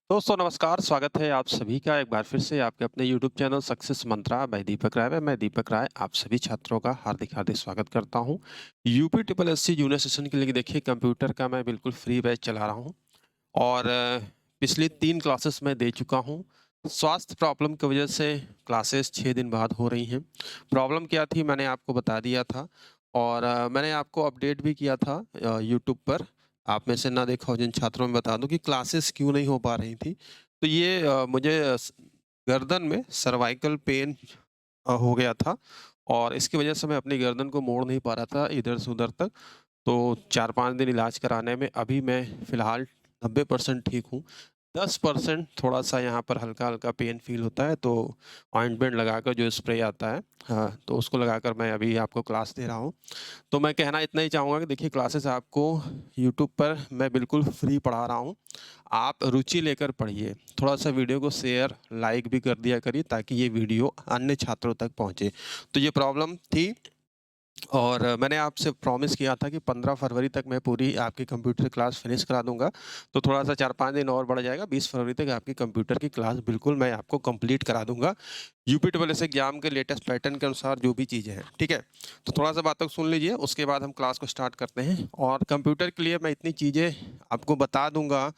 दोस्तों नमस्कार, स्वागत है आप सभी का एक बार फिर से आपके अपने यूट्यूब चैनल सक्सेस मंत्रा बाय दीपक राय में। मैं दीपक राय आप सभी छात्रों का हार्दिक स्वागत करता हूं। UP triple SC junior session के लिए देखिए कंप्यूटर का मैं बिल्कुल फ्री बैच चला रहा हूं और पिछली 3 क्लासेस मैं दे चुका हूं। स्वास्थ्य प्रॉब्लम की वजह से क्लासेस 6 दिन बाद हो रही हैं। प्रॉब्लम क्या थी मैंने आपको बता दिया था और मैंने आपको अपडेट भी किया था यूट्यूब पर। आप में से ना देखा हो जिन छात्रों में बता दूं कि क्लासेस क्यों नहीं हो पा रही थी। तो ये मुझे गर्दन में सर्वाइकल पेन हो गया था और इसकी वजह से मैं अपनी गर्दन को मोड़ नहीं पा रहा था इधर से उधर तक। तो 4-5 दिन इलाज कराने में अभी मैं फ़िलहाल 90% ठीक हूँ। 10% थोड़ा-सा यहाँ पर हल्का-हल्का पेन फ़ील होता है, तो ऑइंटमेंट लगाकर जो स्प्रे आता है तो उसको लगाकर मैं अभी आपको क्लास दे रहा हूँ। तो मैं कहना इतना ही चाहूँगा कि देखिए क्लासेस आपको यूट्यूब पर मैं बिल्कुल फ्री पढ़ा रहा हूँ। आप रुचि लेकर पढ़िए। थोड़ा-सा वीडियो को शेयर, लाइक भी कर दिया करिए ताकि ये वीडियो अन्य छात्रों तक पहुँचे। तो ये प्रॉब्लम थी और मैंने आपसे प्रॉमिस किया था कि 15 फरवरी तक मैं पूरी आपकी कंप्यूटर क्लास फिनिश करा दूँगा। तो थोड़ा-सा 4-5 दिन और बढ़ जाएगा, 20 फरवरी तक आपकी कंप्यूटर की क्लास बिल्कुल मैं आपको कंप्लीट करा दूँगा। यूपी ट्रिपल एस एग्ज़ाम के लेटेस्ट पैटर्न के अनुसार जो भी चीज़ें हैं, ठीक है? तो थोड़ा-सा बात तक सुन लीजिए, उसके बाद हम क्लास को स्टार्ट करते हैं और कंप्यूटर के लिए मैं इतनी चीज़ें आपको बता दूँगा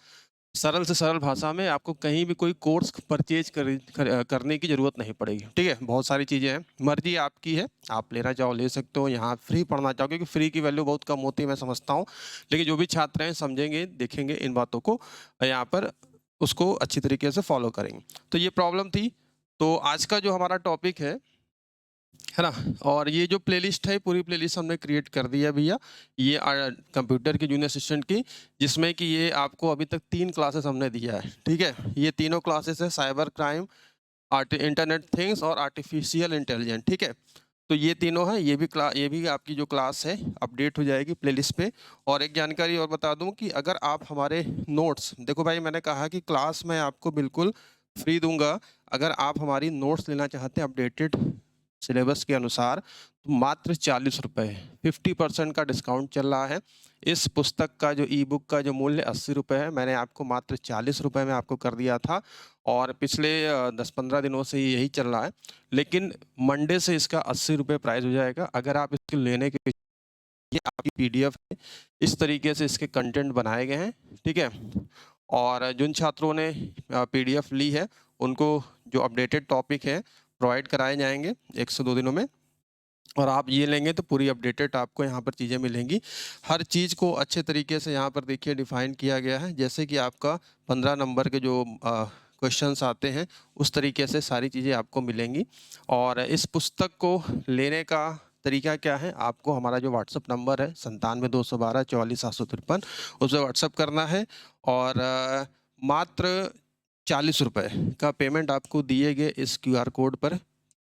सरल से सरल भाषा में आपको कहीं भी कोई कोर्स करने की ज़रूरत नहीं पड़ेगी, ठीक है? बहुत सारी चीज़ें हैं, मर्ज़ी आपकी है, आप लेना चाहो ले सकते हो, यहाँ फ्री पढ़ना चाहो क्योंकि फ्री की वैल्यू बहुत कम होती है मैं समझता हूँ। लेकिन जो भी छात्र हैं समझेंगे, देखेंगे इन बातों को यहाँ पर उसको अच्छी तरीके से फ़ॉलो करेंगे। तो ये प्रॉब्लम थी, तो आज का जो हमारा टॉपिक है ना? और ये जो प्लेलिस्ट है पूरी प्लेलिस्ट हमने क्रिएट कर दी है भैया। ये कंप्यूटर के जूनियर असिस्टेंट की जिसमें कि ये आपको अभी तक 3 क्लासेस हमने दिया है, ठीक है? ये तीनों क्लासेस है साइबर क्राइम, इंटरनेट थिंग्स और आर्टिफिशियल इंटेलिजेंस, ठीक है? तो ये तीनों हैं, ये भी आपकी जो क्लास है अपडेट हो जाएगी प्लेलिस्ट पे। और एक जानकारी और बता दूँ कि अगर आप हमारे नोट्स देखो भाई मैंने कहा कि क्लास मैं आपको बिल्कुल फ्री दूँगा। अगर आप हमारी नोट्स लेना चाहते हैं अपडेटेड सिलेबस के अनुसार तो मात्र ₹40 50% का डिस्काउंट चल रहा है। इस पुस्तक का जो ई-बुक का जो मूल्य ₹80 है, मैंने आपको मात्र ₹40 में आपको कर दिया था और पिछले 10-15 दिनों से यही चल रहा है। लेकिन मंडे से इसका ₹80 प्राइस हो जाएगा। अगर आप इसको लेने के ये आपकी पीडीएफ है, इस तरीके से इसके कंटेंट बनाए गए हैं, ठीक है? और जिन छात्रों ने पीडीएफ ली है, उनको जो अपडेटेड टॉपिक है, प्रोवाइड कराए जाएँगे 1 से 2 दिनों में। और आप ये लेंगे तो पूरी अपडेटेड आपको यहाँ पर चीज़ें मिलेंगी। हर चीज़ को अच्छे तरीके से यहाँ पर देखिए डिफ़ाइन किया गया है। जैसे कि आपका 15 नंबर के जो क्वेश्चन्स आते हैं, उस तरीके से सारी चीज़ें आपको मिलेंगी। और इस पुस्तक को लेने का तरीका क्या है? आपको हमारा जो व्हाट्सएप नंबर है 97 212 44 753 उस पे व्हाट्सएप करना है और मात्र ₹40 का पेमेंट आपको दिए गए इस क्यूआर कोड पर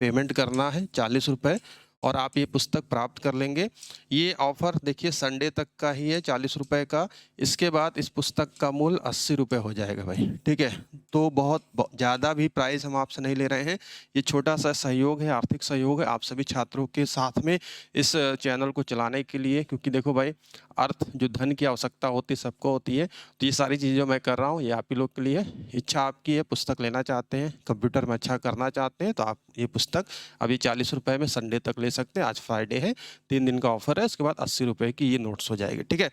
पेमेंट करना है ₹40 और आप ये पुस्तक प्राप्त कर लेंगे। ये ऑफ़र देखिए संडे तक का ही है ₹40 का। इसके बाद इस पुस्तक का मूल्य ₹80 हो जाएगा भाई, ठीक है? तो बहुत ज़्यादा भी प्राइस हम आपसे नहीं ले रहे हैं। ये छोटा-सा सहयोग है, आर्थिक सहयोग है आप सभी छात्रों के साथ में इस चैनल को चलाने के लिए क्योंकि देखो भाई अर्थ जो धन की आवश्यकता होती है सबको होती है। तो ये सारी चीज़ें जो मैं कर रहा हूँ ये आप ही लोग के लिए है। इच्छा आपकी है, पुस्तक लेना चाहते हैं, कंप्यूटर में अच्छा करना चाहते हैं तो आप ये पुस्तक अभी ₹40 में संडे तक ले सकते हैं। आज फ्राइडे है, 3 दिन का ऑफ़र है, उसके बाद ₹80 की ये नोट्स हो जाएगी, ठीक है?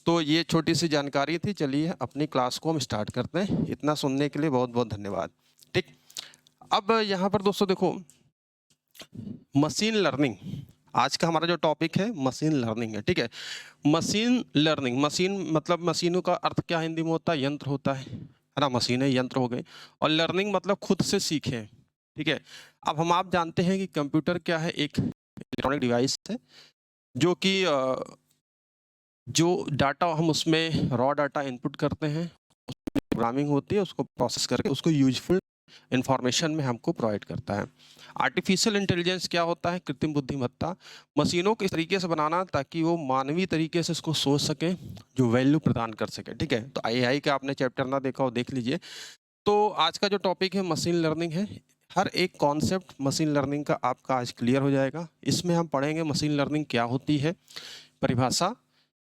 तो ये छोटी-सी जानकारी थी, चलिए अपनी क्लास को हम स्टार्ट करते हैं। इतना सुनने के लिए बहुत-बहुत धन्यवाद, ठीक? अब यहाँ पर दोस्तों देखो मशीन लर्निंग आज का हमारा जो टॉपिक है मशीन लर्निंग है, ठीक है? मशीन लर्निंग, मशीन मतलब मशीनों का अर्थ क्या हिंदी में होता है? यंत्र होता है ना? मशीनें यंत्र हो गए और लर्निंग मतलब खुद से सीखें, ठीक है? अब हम आप जानते हैं कि कंप्यूटर क्या है? एक इलेक्ट्रॉनिक डिवाइस है जो कि जो डाटा हम उसमें रॉ डाटा इनपुट करते हैं, प्रोग्रामिंग होती है, उसको प्रोसेस करके उसको यूज़फुल इन्फॉर्मेशन में हमको प्रोवाइड करता है। आर्टिफिशियल इंटेलिजेंस क्या होता है? कृत्रिम बुद्धिमत्ता। मशीनों को इस तरीके से बनाना ताकि वो मानवीय तरीके से इसको सोच सकें, जो वैल्यू प्रदान कर सकें, ठीक है? तो एआई का आपने चैप्टर ना देखा हो देख लीजिए। तो आज का जो टॉपिक है मशीन लर्निंग है। हर एक कॉन्सेप्ट मशीन लर्निंग का आपका आज क्लियर हो जाएगा। इसमें हम पढ़ेंगे मशीन लर्निंग क्या होती है, परिभाषा,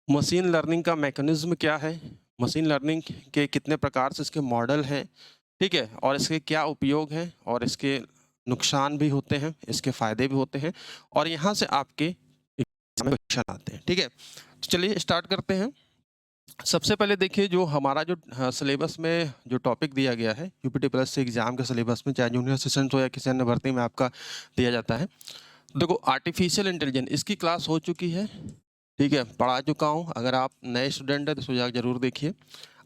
मशीन लर्निंग का मैकेनिज़्म क्या है, मशीन लर्निंग के कितने प्रकार से इसके मॉडल हैं, ठीक है? और इसके क्या उपयोग हैं और इसके नुकसान भी होते हैं, इसके फ़ायदे भी होते हैं और यहाँ से आपके एग्ज़ाम में क्वेश्चन आते हैं, ठीक है? तो चलिए स्टार्ट करते हैं। सबसे पहले देखिए जो हमारा जो सिलेबस में जो टॉपिक दिया गया है, यूपी ट्रिपल एससी एग्ज़ाम के सिलेबस में, चाहे जूनियर असिस्टेंट हो या किसी अन्य भर्ती में आपका दिया जाता है। देखो आर्टिफ़िशियल इंटेलिजेंस इसकी क्लास हो चुकी है, ठीक है? पढ़ा चुका हूँ। अगर आप नए स्टूडेंट हैं तो इसको जाके ज़रूर देखिए।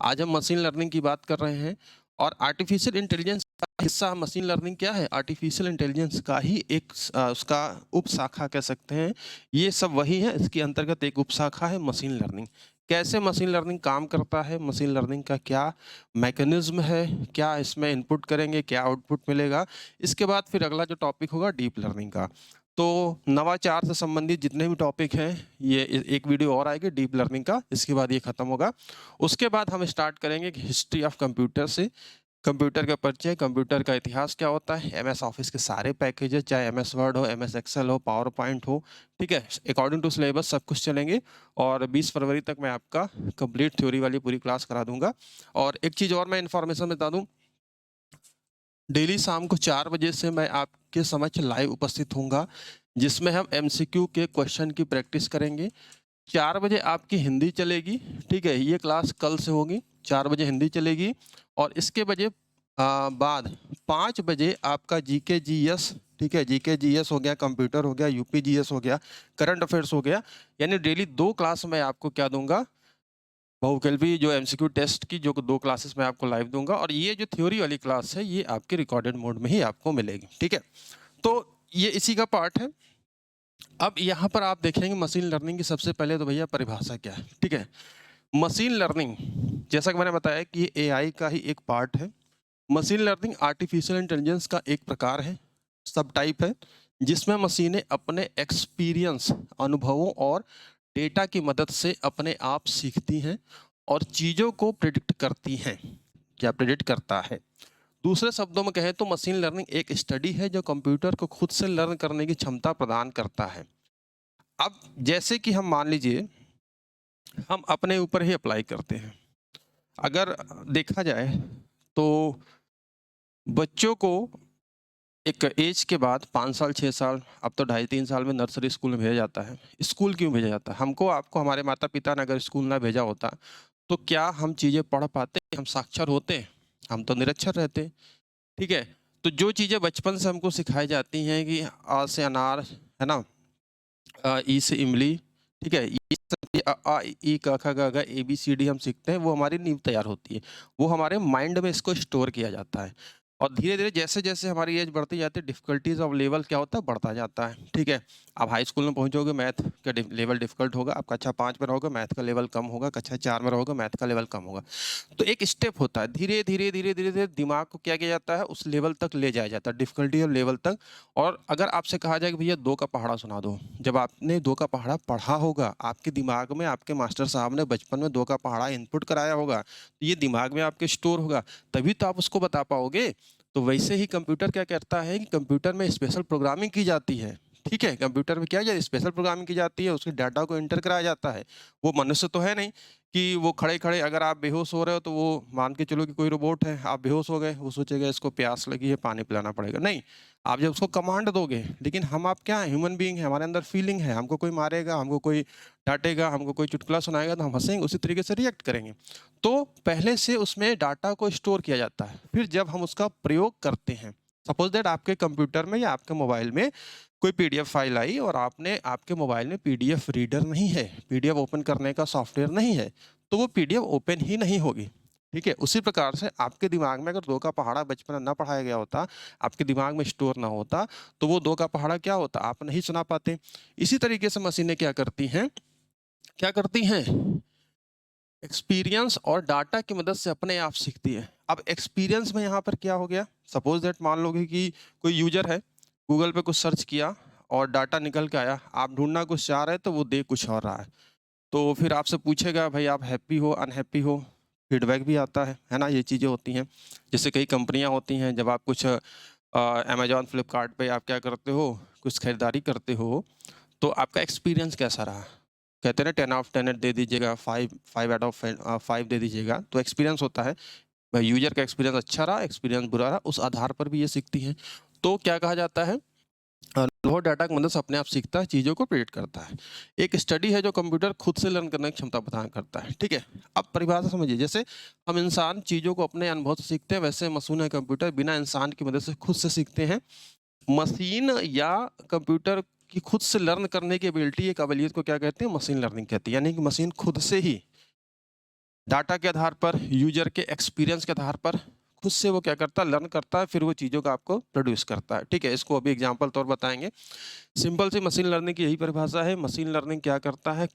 आज हम मशीन लर्निंग की बात कर रहे हैं और आर्टिफ़िशियल इंटेलिजेंस का हिस्सा मशीन लर्निंग क्या है? आर्टिफ़िशियल इंटेलिजेंस का ही एक उसका उपशाखा कह सकते हैं। ये सब वही है, इसके अंतर्गत एक उपशाखा है मशीन लर्निंग। कैसे मशीन लर्निंग काम करता है? मशीन लर्निंग का क्या मैकेनिज़्म है? क्या इसमें इनपुट करेंगे, क्या आउटपुट मिलेगा? इसके बाद फिर अगला जो टॉपिक होगा डीप लर्निंग का। तो नवाचार से संबंधित जितने भी टॉपिक हैं ये एक वीडियो और आएगी डीप लर्निंग का, इसके बाद ये खत्म होगा। उसके बाद हम स्टार्ट करेंगे कि हिस्ट्री ऑफ कंप्यूटर से, कंप्यूटर का परिचय, कंप्यूटर का इतिहास क्या होता है, एमएस ऑफिस के सारे पैकेजेस, चाहे एमएस वर्ड हो, एमएस एक्सेल हो, पावर पॉइंट हो, ठीक है? अकॉर्डिंग टू सिलेबस सब कुछ चलेंगे और 20 फरवरी तक मैं आपका कंप्लीट थ्योरी वाली पूरी क्लास करा दूंगा। और एक चीज़ और मैं इन्फॉर्मेशन बता दूं, डेली शाम को 4 बजे से मैं आपके समक्ष लाइव उपस्थित होऊंगा, जिसमें हम एमसीक्यू के क्वेश्चन की प्रैक्टिस करेंगे। 4 बजे आपकी हिंदी चलेगी, ठीक है? ये क्लास कल से होगी, 4 बजे हिंदी चलेगी और इसके बाद 5 बजे आपका जीके जीएस, ठीक है? जीके जीएस हो गया, कंप्यूटर हो गया, यूपी जीएस हो गया, करंट अफेयर्स हो गया, यानी डेली 2 क्लास मैं आपको क्या दूंगा, बहुकेल्वी जो एमसीक्यू टेस्ट की जो 2 क्लासेस मैं आपको लाइव दूंगा और ये जो थ्योरी वाली क्लास है ये आपके रिकॉर्डेड मोड में ही आपको मिलेगी, ठीक है? तो ये इसी का पार्ट है। अब यहाँ पर आप देखेंगे मशीन लर्निंग की सबसे पहले तो भैया परिभाषा क्या है, ठीक है? मशीन लर्निंग जैसा कि मैंने बताया कि ये एआई का ही एक पार्ट है। मशीन लर्निंग आर्टिफिशियल इंटेलिजेंस का एक प्रकार है, सब टाइप है, जिसमें मशीनें अपने एक्सपीरियंस, अनुभवों और डेटा की मदद से अपने आप सीखती हैं और चीज़ों को प्रिडिक्ट करती हैं। क्या प्रिडिक्ट करता है? दूसरे शब्दों में कहें तो मशीन लर्निंग एक स्टडी है जो कंप्यूटर को खुद से लर्न करने की क्षमता प्रदान करता है। अब जैसे कि हम मान लीजिए हम अपने ऊपर ही अप्लाई करते हैं। अगर देखा जाए तो बच्चों को एक एज के बाद 5 साल 6 साल, अब तो 2.5-3 साल में नर्सरी स्कूल में भेजा जाता है। स्कूल क्यों भेजा जाता है? हमको आपको हमारे माता पिता ने अगर स्कूल ना भेजा होता तो क्या हम चीज़ें पढ़ पाते? हम साक्षर होते? हम तो निरक्षर रहते, ठीक है? तो जो चीज़ें बचपन से हमको सिखाई जाती हैं कि आ से अनार, है ना? ई से इमली, ठीक है? ये सब अ, आ, इ, ई, क, ख, ग, घ, ABCD हम सीखते हैं, वो हमारी नींव तैयार होती है। वो हमारे माइंड में इसको स्टोर किया जाता है और धीरे-धीरे जैसे-जैसे हमारी एज बढ़ती जाती है डिफ़िकल्टीज़ ऑफ लेवल क्या होता है? बढ़ता जाता है, ठीक है? आप हाई स्कूल में पहुँचोगे मैथ का लेवल डिफ़िकल्ट होगा, आप कक्षा 5 में रहोगे मैथ का लेवल कम होगा, कक्षा 4 में रहोगे मैथ का लेवल कम होगा। तो एक स्टेप होता है, धीरे-धीरे, धीरे-धीरे दिमाग को क्या किया जाता है? उस लेवल तक ले जाया जाता है, डिफ़िकल्टी ऑफ लेवल तक। और अगर आपसे कहा जाए कि भैया 2 का पहाड़ा सुना दो, जब आपने 2 का पहाड़ा पढ़ा होगा, आपके दिमाग में आपके मास्टर साहब ने बचपन में 2 का पहाड़ा इनपुट कराया होगा, तो ये दिमाग में आपके स्टोर होगा, तभी तो आप उसको बता पाओगे। तो वैसे ही कंप्यूटर क्या करता है कि कंप्यूटर में स्पेशल प्रोग्रामिंग की जाती है, ठीक है? कंप्यूटर में क्या है स्पेशल प्रोग्रामिंग की जाती है, उसके डाटा को एंटर कराया जाता है। वो मनुष्य तो है नहीं कि वो खड़े-खड़े अगर आप बेहोश हो रहे हो तो वो मान के चलो कि कोई रोबोट है, आप बेहोश हो गए, वो सोचेगा इसको प्यास लगी है, पानी पिलाना पड़ेगा। नहीं, आप जब उसको कमांड दोगे, लेकिन हम आप क्या हैं? ह्यूमन बीइंग हैं, हमारे अंदर फीलिंग है, हमको कोई मारेगा, हमको कोई डाँटेगा, हमको कोई चुटकुला सुनाएगा तो हम हँसेंगे, उसी तरीके से रिएक्ट करेंगे। तो पहले से उसमें डाटा को स्टोर किया जाता है, फिर जब हम उसका प्रयोग करते हैं, सपोज़ दैट आपके कंप्यूटर में या आपके मोबाइल में कोई पीडीएफ फाइल आई और आपने आपके मोबाइल में पीडीएफ रीडर नहीं है, पीडीएफ ओपन करने का सॉफ्टवेयर नहीं है, तो वो पीडीएफ ओपन ही नहीं होगी, ठीक है? उसी प्रकार से आपके दिमाग में अगर 2 का पहाड़ा बचपन में ना पढ़ाया गया होता, आपके दिमाग में स्टोर ना होता, तो वो 2 का पहाड़ा क्या होता? आप नहीं सुना पाते। इसी तरीके से मशीनें क्या करती हैं? क्या करती हैं? एक्सपीरियंस और डाटा की मदद से अपने आप सीखती है। अब एक्सपीरियंस में यहाँ पर क्या हो गया? सपोज़ दैट मान लोगे कि कोई यूज़र है, गूगल पे कुछ सर्च किया और डाटा निकल के आया, आप ढूँढना कुछ चाह रहे हैं तो वो दे कुछ और रहा है। तो फिर आपसे पूछेगा भाई आप हैप्पी हो, अनहैप्पी हो? फीडबैक भी आता है ना? ये चीज़ें होती हैं। जैसे कई कंपनियाँ होती हैं जब आप कुछ अमेज़न, फ्लिपकार्ट पे आप क्या करते हो, कुछ खरीदारी करते हो, तो आपका एक्सपीरियंस कैसा रहा? कहते हैं ना 10 ऑफ 10 दे दीजिएगा, 5 आउट ऑफ 5 दे दीजिएगा, तो एक्सपीरियंस होता है। यूजर का एक्सपीरियंस अच्छा रहा, एक्सपीरियंस बुरा रहा, उस आधार पर भी ये सीखती हैं। तो क्या कहा जाता है, लोअर डाटा की मदद से अपने आप सीखता है, चीज़ों को प्रेडिक्ट करता है। एक स्टडी है जो कंप्यूटर खुद से लर्न करने की क्षमता प्रदान करता है। ठीक है, अब परिभाषा समझिए, जैसे हम इंसान चीज़ों को अपने अनुभव से सीखते हैं, वैसे मशीन है कंप्यूटर बिना इंसान की मदद से खुद से सीखते हैं। मशीन या कंप्यूटर की खुद से लर्न करने की एबिलिटी, एक काबिलियत को क्या कहते हैं, मशीन लर्निंग कहते हैं। यानी कि मशीन खुद से ही डाटा के आधार पर, यूजर के एक्सपीरियंस के आधार पर खुद से वो क्या करता है, लर्न करता है, फिर वो चीज़ों का आपको प्रोड्यूस करता है। ठीक है, इसको अभी एग्जांपल तौर बताएंगे। सिंपल सी मशीन लर्निंग की यही परिभाषा है। मशीन लर्निंग क्या करता है,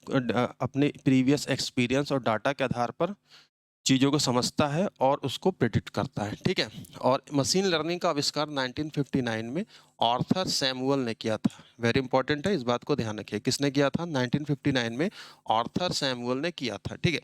अपने प्रीवियस एक्सपीरियंस और डाटा के आधार पर चीज़ों को समझता है और उसको प्रेडिक्ट करता है। ठीक है, और मशीन लर्निंग का आविष्कार 1959 में आर्थर सैमुअल ने किया था। वेरी इंपॉर्टेंट है, इस बात को ध्यान रखिए, किसने किया था, 1959 में आर्थर सैमुअल ने किया था। ठीक है,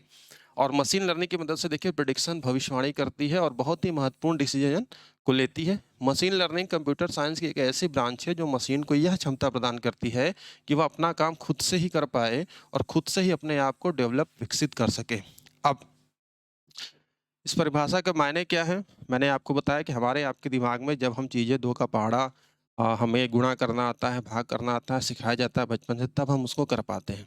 और मशीन लर्निंग की मदद से देखिए प्रेडिक्शन, भविष्यवाणी करती है और बहुत ही महत्वपूर्ण डिसीजन को लेती है। मशीन लर्निंग कंप्यूटर साइंस की एक ऐसी ब्रांच है जो मशीन को यह क्षमता प्रदान करती है कि वह अपना काम खुद से ही कर पाए और खुद से ही अपने आप को डेवलप, विकसित कर सके। अब इस परिभाषा के मायने क्या है, मैंने आपको बताया कि हमारे आपके दिमाग में जब हम चीज़ें दो का पहाड़ा, हमें गुणा करना आता है, भाग करना आता है, सिखाया जाता है बचपन से, तब हम उसको कर पाते हैं।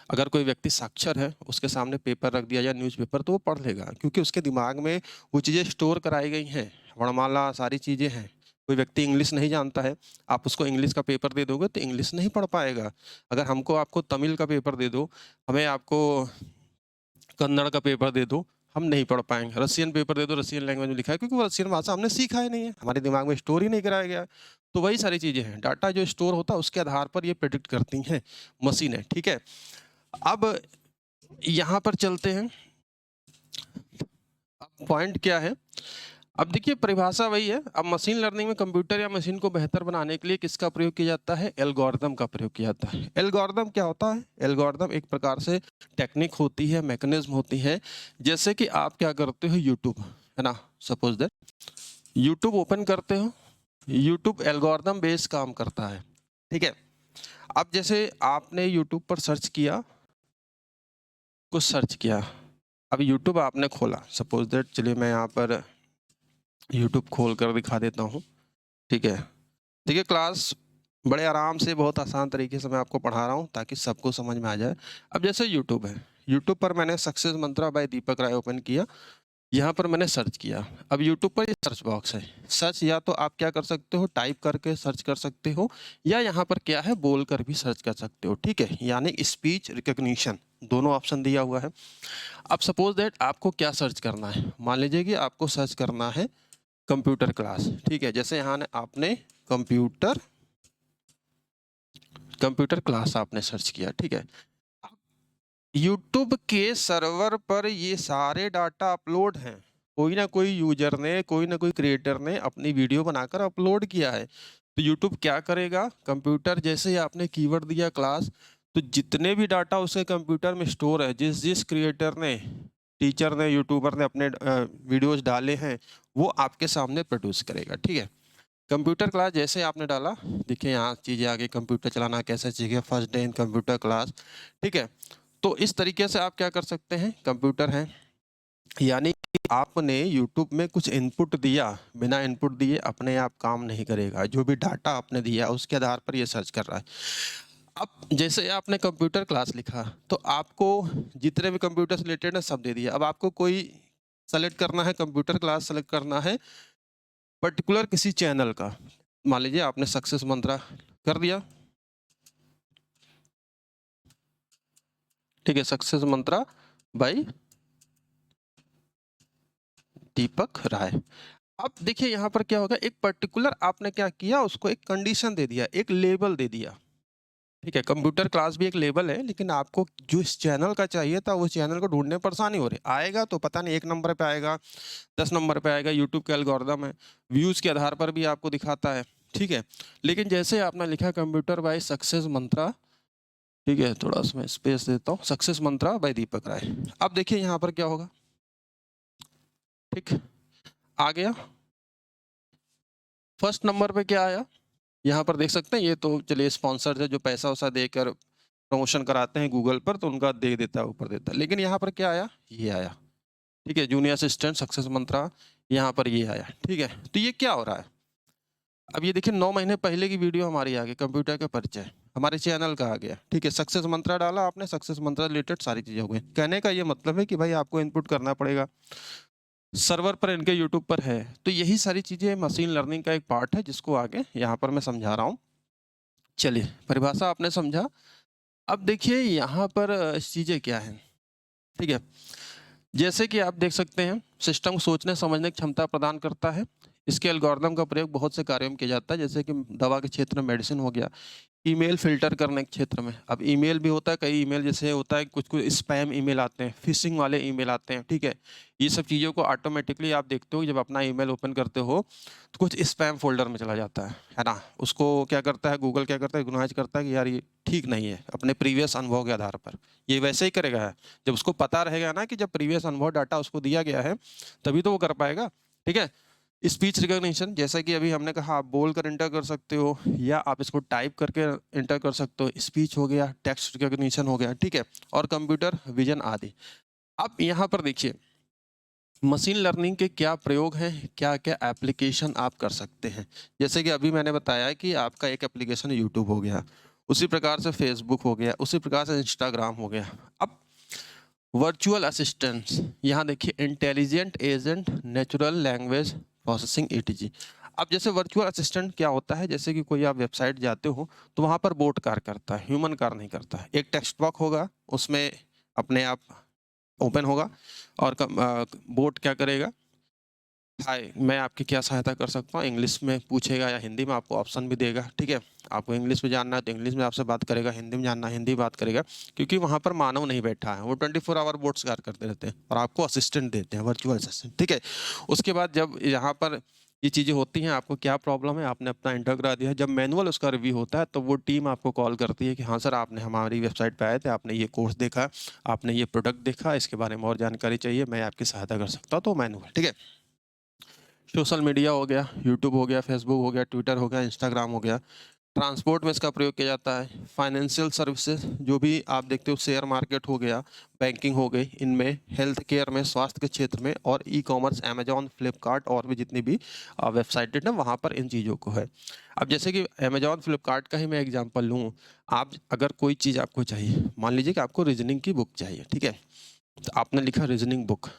अगर कोई व्यक्ति साक्षर है, उसके सामने पेपर रख दिया या न्यूज़पेपर, तो वो पढ़ लेगा, क्योंकि उसके दिमाग में वो चीज़ें स्टोर कराई गई हैं, वर्णमाला सारी चीज़ें हैं। कोई व्यक्ति इंग्लिश नहीं जानता है, आप उसको इंग्लिश का पेपर दे दोगे तो इंग्लिश नहीं पढ़ पाएगा। अगर हमको आपको तमिल का पेपर दे दो, हमें आपको कन्नड़ का पेपर दे दो, हम नहीं पढ़ पाएंगे। रसियन पेपर दे दो, रसियन लैंग्वेज में लिखा है, क्योंकि वो रसियन भाषा हमने सीखा ही नहीं है, हमारे दिमाग में स्टोर ही नहीं कराया गया। तो वही सारी चीज़ें हैं, डाटा जो स्टोर होता है उसके आधार पर ये प्रेडिक्ट करती हैं मशीनें। ठीक है, अब यहाँ पर चलते हैं। अब पॉइंट क्या है, अब देखिए परिभाषा वही है। अब मशीन लर्निंग में कंप्यूटर या मशीन को बेहतर बनाने के लिए किसका प्रयोग किया जाता है, एल्गोरिदम का प्रयोग किया जाता है। एल्गोरिदम क्या होता है, एल्गोरिदम एक प्रकार से टेक्निक होती है, मैकेनिज्म होती है। जैसे कि आप क्या करते हो, यूट्यूब है ना, सपोज दैट यूट्यूब ओपन करते हो, यूट्यूब एल्गोरिदम बेस्ड काम करता है। ठीक है, अब जैसे आपने यूट्यूब पर सर्च किया, कुछ सर्च किया, अब यूट्यूब आपने खोला, सपोज दैट, चलिए मैं यहाँ पर यूट्यूब खोल कर दिखा देता हूँ। ठीक है, देखिए क्लास बड़े आराम से, बहुत आसान तरीके से मैं आपको पढ़ा रहा हूँ ताकि सबको समझ में आ जाए। अब जैसे यूट्यूब है, यूट्यूब पर मैंने सक्सेस मंत्रा बाय दीपक राय ओपन किया, यहाँ पर मैंने सर्च किया। अब यूट्यूब पर ये सर्च बॉक्स है, सर्च या तो आप क्या कर सकते हो, टाइप करके सर्च कर सकते हो, या यहाँ पर क्या है, बोल कर भी सर्च कर सकते हो। ठीक है, यानी स्पीच रिकग्निशन, दोनों ऑप्शन दिया हुआ है। अब सपोज दैट आपको क्या सर्च करना है, मान लीजिए कि आपको सर्च करना है कंप्यूटर क्लास। ठीक है, जैसे यहाँ आपने कंप्यूटर क्लास आपने सर्च किया। ठीक है, यूट्यूब के सर्वर पर ये सारे डाटा अपलोड हैं, कोई ना कोई यूजर ने, कोई ना कोई क्रिएटर ने अपनी वीडियो बनाकर अपलोड किया है। तो यूट्यूब क्या करेगा, कंप्यूटर, जैसे ही आपने कीवर्ड दिया क्लास, तो जितने भी डाटा उसके कंप्यूटर में स्टोर है, जिस जिस क्रिएटर ने, टीचर ने, यूट्यूबर ने अपने वीडियोज डाले हैं, वो आपके सामने प्रोड्यूस करेगा। ठीक है, कंप्यूटर क्लास जैसे आपने डाला, देखिए यहाँ चीज़ें आगे, कंप्यूटर चलाना कैसे सीखे, first day in computer class. ठीक है, तो इस तरीके से आप क्या कर सकते हैं, कंप्यूटर हैं, यानी कि आपने यूट्यूब में कुछ इनपुट दिया, बिना इनपुट दिए अपने आप काम नहीं करेगा, जो भी डाटा आपने दिया उसके आधार पर ये सर्च कर रहा है। अब जैसे आपने कंप्यूटर क्लास लिखा, तो आपको जितने भी कंप्यूटर से रिलेटेड है सब दे दिया। अब आपको कोई सेलेक्ट करना है, कंप्यूटर क्लास सेलेक्ट करना है पर्टिकुलर किसी चैनल का, मान लीजिए आपने सक्सेस मंत्रा कर दिया। ठीक है, सक्सेस मंत्रा बाय दीपक राय। अब देखिए यहाँ पर क्या होगा, एक पर्टिकुलर आपने क्या किया, उसको एक कंडीशन दे दिया, एक लेबल दे दिया। ठीक है, कंप्यूटर क्लास भी एक लेबल है, लेकिन आपको जो इस चैनल का चाहिए था, वो चैनल को ढूंढने में परेशानी हो रही, आएगा तो पता नहीं 1 नंबर पे आएगा, 10 नंबर पे आएगा, यूट्यूब का एल्गोरिदम है, व्यूज के आधार पर भी आपको दिखाता है। ठीक है, लेकिन जैसे आपने लिखा कंप्यूटर बाय सक्सेस मंत्रा, ठीक है, थोड़ा सा मैं स्पेस देता हूँ, सक्सेस मंत्रा बाय दीपक राय। अब देखिए यहाँ पर क्या होगा, ठीक, आ गया, फर्स्ट नंबर पे क्या आया, यहाँ पर देख सकते हैं, ये तो चलिए स्पॉन्सर्ड है, जो पैसा वैसा देकर प्रमोशन कराते हैं गूगल पर तो उनका दे देता है, ऊपर देता है। लेकिन यहाँ पर क्या आया? ये आया, ठीक है, जूनियर असिस्टेंट सक्सेस मंत्रा, यहाँ पर ये आया, ठीक है। तो ये क्या हो रहा है? अब ये देखिए 9 महीने पहले की वीडियो हमारी आ गई, कंप्यूटर का परिचय हमारे चैनल का आ गया, ठीक है। सक्सेस मंत्रा डाला आपने, सक्सेस मंत्रा रिलेटेड सारी चीजें हो गई। कहने का ये मतलब है कि भाई आपको इनपुट करना पड़ेगा, सर्वर पर इनके यूट्यूब पर है। तो यही सारी चीजें मशीन लर्निंग का एक पार्ट है, जिसको आगे यहाँ पर मैं समझा रहा हूँ। चलिए, परिभाषा आपने समझा। अब देखिए यहाँ पर चीजें क्या है, ठीक है। जैसे कि आप देख सकते हैं, सिस्टम सोचने समझने की क्षमता प्रदान करता है। इसके एल्गोरिदम का प्रयोग बहुत से कार्यों में किया जाता है, जैसे कि दवा के क्षेत्र में मेडिसिन हो गया, ईमेल फिल्टर करने के क्षेत्र में। अब ईमेल भी होता है, कई ईमेल जैसे होता है, कुछ कुछ स्पैम ईमेल आते हैं, फिशिंग वाले ईमेल आते हैं, ठीक है। ये सब चीज़ों को ऑटोमेटिकली आप देखते हो, जब अपना ईमेल ओपन करते हो तो कुछ स्पैम फोल्डर में चला जाता है ना। उसको क्या करता है गूगल, क्या करता है, एक्नॉलेज करता है कि यार ये ठीक नहीं है, अपने प्रीवियस अनुभव के आधार पर। ये वैसे ही करेगा, जब उसको पता रहेगा ना कि जब प्रीवियस अनुभव डाटा उसको दिया गया है तभी तो वो कर पाएगा, ठीक है। स्पीच रिकॉग्निशन, जैसा कि अभी हमने कहा, आप बोल कर इंटर कर सकते हो या आप इसको टाइप करके इंटर कर सकते हो। स्पीच हो गया, टेक्स्ट रिकॉग्निशन हो गया, ठीक है, और कंप्यूटर विजन आदि। अब यहाँ पर देखिए मशीन लर्निंग के क्या प्रयोग हैं, क्या क्या एप्लीकेशन आप कर सकते हैं। जैसे कि अभी मैंने बताया कि आपका एक एप्लीकेशन यूट्यूब हो गया, उसी प्रकार से फेसबुक हो गया, उसी प्रकार से इंस्टाग्राम हो गया। अब वर्चुअल असिस्टेंट्स, यहाँ देखिए intelligent agent, natural language processing ETG. अब जैसे वर्चुअल असिस्टेंट क्या होता है, जैसे कि कोई आप वेबसाइट जाते हो तो वहाँ पर बोट कार्य करता है, ह्यूमन कार्य नहीं करता है। एक टेक्स्ट बॉक्स होगा, उसमें अपने आप ओपन होगा और बोट क्या करेगा, हाय मैं आपकी क्या सहायता कर सकता हूँ, इंग्लिश में पूछेगा या हिंदी में, आपको ऑप्शन भी देगा, ठीक है। आपको इंग्लिश में जानना है तो इंग्लिश में आपसे बात करेगा, हिंदी में जानना है हिंदी बात करेगा, क्योंकि वहाँ पर मानव नहीं बैठा है, वो 24 आवर बोट्स कार्य करते रहते हैं और आपको असिस्टेंट देते हैं, वर्चुअल असिस्टेंट, ठीक है। उसके बाद जब यहाँ पर ये चीज़ें होती हैं, आपको क्या प्रॉब्लम है, आपने अपना इंटर करा दिया, जब मैनुअल उसका रिव्यू होता है तो वो टीम आपको कॉल करती है कि हाँ सर, आपने हमारी वेबसाइट पे आए थे, आपने ये कोर्स देखा, आपने ये प्रोडक्ट देखा, इसके बारे में और जानकारी चाहिए, मैं आपकी सहायता कर सकता हूँ, तो मैनुअल, ठीक है। सोशल मीडिया हो गया, यूट्यूब हो गया, फेसबुक हो गया, ट्विटर हो गया, इंस्टाग्राम हो गया। ट्रांसपोर्ट में इसका प्रयोग किया जाता है। फाइनेंशियल सर्विसेज, जो भी आप देखते हो, शेयर मार्केट हो गया, बैंकिंग हो गई, इनमें, हेल्थ केयर में, स्वास्थ्य के क्षेत्र में, और ई कॉमर्स, अमेजॉन, फ्लिपकार्ट और भी जितनी भी वेबसाइटें हैं वहाँ पर इन चीज़ों को है। अब जैसे कि अमेजॉन, फ्लिपकार्ट का ही मैं एग्जांपल लूँ, आप अगर कोई चीज़ आपको चाहिए, मान लीजिए कि आपको रीजनिंग की बुक चाहिए, ठीक है, तो आपने लिखा रीजनिंग बुक,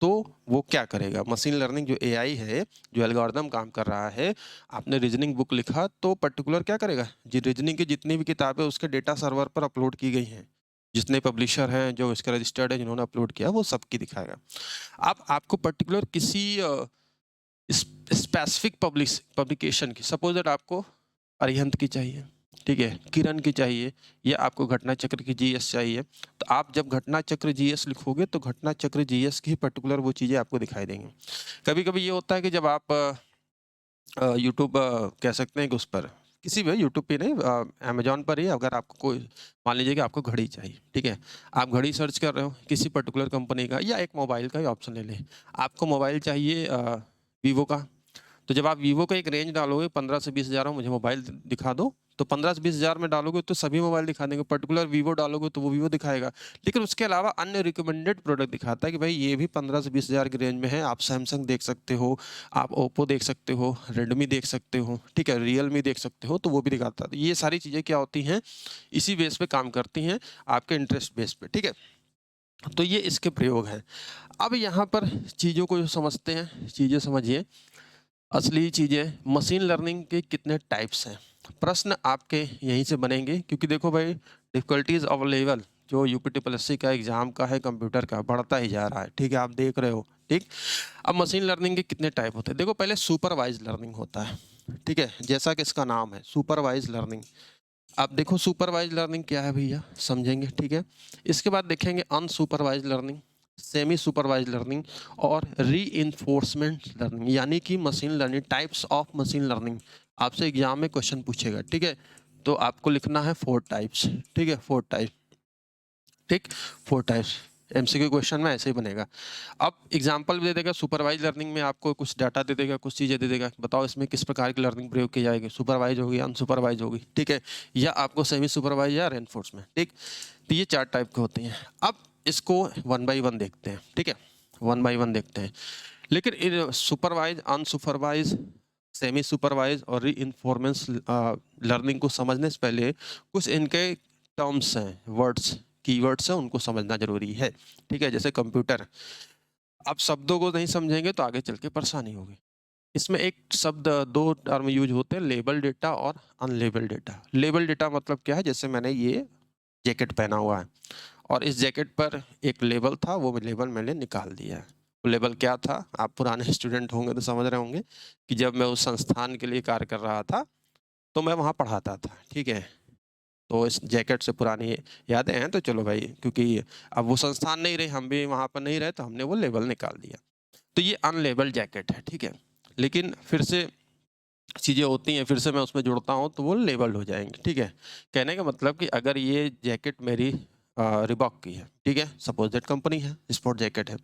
तो वो क्या करेगा, मशीन लर्निंग जो एआई है, जो एल्गोरिदम काम कर रहा है, आपने रीजनिंग बुक लिखा तो पर्टिकुलर क्या करेगा, जी रीजनिंग की जितनी भी किताबें उसके डेटा सर्वर पर अपलोड की गई हैं, जितने पब्लिशर हैं जो इसके रजिस्टर्ड है, जिन्होंने अपलोड किया, वो सबकी दिखाएगा। अब आपको पर्टिकुलर किसी स्पेसिफिक पब्लिकेशन की, सपोज दैट आपको अरिहंत की चाहिए, ठीक है, किरण की चाहिए, या आपको घटना चक्र की जीएस चाहिए, तो आप जब घटना चक्र जीएस लिखोगे तो घटना चक्र जीएस की पर्टिकुलर वो चीज़ें आपको दिखाई देंगी। कभी कभी ये होता है कि जब आप यूट्यूब कह सकते हैं कि उस पर, किसी भी यूट्यूब पे नहीं, अमेजोन पर ही, अगर आपको कोई, मान लीजिए कि आपको घड़ी चाहिए, ठीक है, आप घड़ी सर्च कर रहे हो किसी पर्टिकुलर कंपनी का, या एक मोबाइल का ही ऑप्शन ले लें, आपको मोबाइल चाहिए वीवो का, तो जब आप वीवो का एक रेंज डालोगे 15 से 20 हज़ार में, मुझे मोबाइल दिखा दो, तो 15 से 20 हज़ार में डालोगे तो सभी मोबाइल दिखा देंगे, पर्टिकुलर वीवो डालोगे तो वो वीवो दिखाएगा। लेकिन उसके अलावा अन्य रिकमेंडेड प्रोडक्ट दिखाता है कि भाई ये भी 15 से 20 हज़ार की रेंज में है, आप सैमसंग देख सकते हो, आप ओप्पो देख सकते हो, रेडमी देख सकते हो, ठीक है, रियलमी देख सकते हो, तो वो भी दिखाता है। तो ये सारी चीज़ें क्या होती हैं, इसी बेस पे काम करती हैं, आपके इंटरेस्ट बेस पे, ठीक है। तो ये इसके प्रयोग हैं। अब यहाँ पर चीज़ों को जो समझते हैं, चीज़ें समझिए, असली चीज़ें, मशीन लर्निंग के कितने टाइप्स हैं, प्रश्न आपके यहीं से बनेंगे, क्योंकि देखो भाई, डिफ़िकल्टीज ऑफ लेवल जो यूपी ट्रिपल एससी का एग्जाम का है, कंप्यूटर का, बढ़ता ही जा रहा है, ठीक है, आप देख रहे हो, ठीक। अब मशीन लर्निंग के कितने टाइप होते हैं, देखो पहले सुपरवाइज लर्निंग होता है, ठीक है, जैसा कि इसका नाम है सुपरवाइज लर्निंग। आप देखो सुपरवाइज लर्निंग क्या है भैया, समझेंगे, ठीक है। इसके बाद देखेंगे unsupervised learning, semi supervised learning, और रीइंफोर्समेंट लर्निंग, यानी कि machine learning, types of machine learning. आपसे एग्जाम में क्वेश्चन पूछेगा, ठीक है, तो आपको लिखना है 4 टाइप्स, ठीक है, 4 टाइप, ठीक, 4 टाइप्स। एमसीक्यू क्वेश्चन में ऐसे ही बनेगा। अब एग्जांपल भी दे देगा, सुपरवाइज लर्निंग में आपको कुछ डाटा दे देगा, कुछ चीज़ें दे देगा, बताओ इसमें किस प्रकार की लर्निंग प्रयोग की जाएगी, सुपरवाइज होगी, अनसुपरवाइज होगी, ठीक है, या आपको सेमी सुपरवाइज या रेनफोर्समेंट, ठीक। तो ये 4 टाइप के होते हैं। अब इसको वन बाई वन देखते हैं, ठीक है, वन बाई वन देखते हैं। लेकिन इन सुपरवाइज, अनसुपरवाइज, सेमी सुपरवाइज और री इन्फॉर्मेंस लर्निंग को समझने से पहले कुछ इनके टर्म्स हैं, वर्ड्स, कीवर्ड्स हैं, उनको समझना जरूरी है, ठीक है। जैसे कंप्यूटर, आप शब्दों को नहीं समझेंगे तो आगे चल के परेशानी होगी। इसमें एक शब्द, दो टर्म यूज होते हैं, लेबल डेटा और अनलेबल डेटा। लेबल डेटा मतलब क्या है, जैसे मैंने ये जैकेट पहना हुआ है और इस जैकेट पर एक लेबल था, वो लेबल मैंने निकाल दिया है। वो लेबल क्या था, आप पुराने स्टूडेंट होंगे तो समझ रहे होंगे कि जब मैं उस संस्थान के लिए कार्य कर रहा था तो मैं वहाँ पढ़ाता था, ठीक है। तो इस जैकेट से पुरानी यादें हैं, तो चलो भाई, क्योंकि अब वो संस्थान नहीं रहे, हम भी वहाँ पर नहीं रहे, तो हमने वो लेबल निकाल दिया। तो ये अनलेबल जैकेट है, ठीक है। लेकिन फिर से चीज़ें होती हैं, फिर से मैं उसमें जुड़ता हूँ तो वो लेबल्ड हो जाएंगे, ठीक है। कहने का मतलब कि अगर ये जैकेट मेरी रिबॉक की है, ठीक है, सपोज दैट कंपनी है, स्पोर्ट जैकेट है,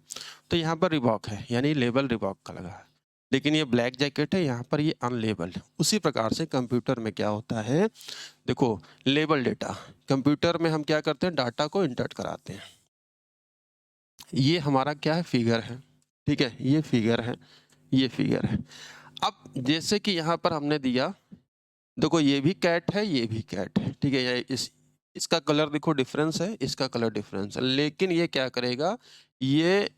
तो यहाँ पर रिबॉक है, यानी लेबल रिबॉक का लगा है। लेकिन ये ब्लैक जैकेट है, यहाँ पर ये अनलेबल है। उसी प्रकार से कंप्यूटर में क्या होता है, देखो, लेबल डेटा, कंप्यूटर में हम क्या करते हैं, डाटा को इंटर्ट कराते हैं। ये हमारा क्या है, फिगर है, ठीक है, ये फिगर है, ये फिगर है। अब जैसे कि यहाँ पर हमने दिया, देखो ये भी कैट है, ये भी कैट है, ठीक है, ये इसका कलर देखो डिफरेंस है, इसका कलर डिफरेंस है, लेकिन ये क्या करेगा, ये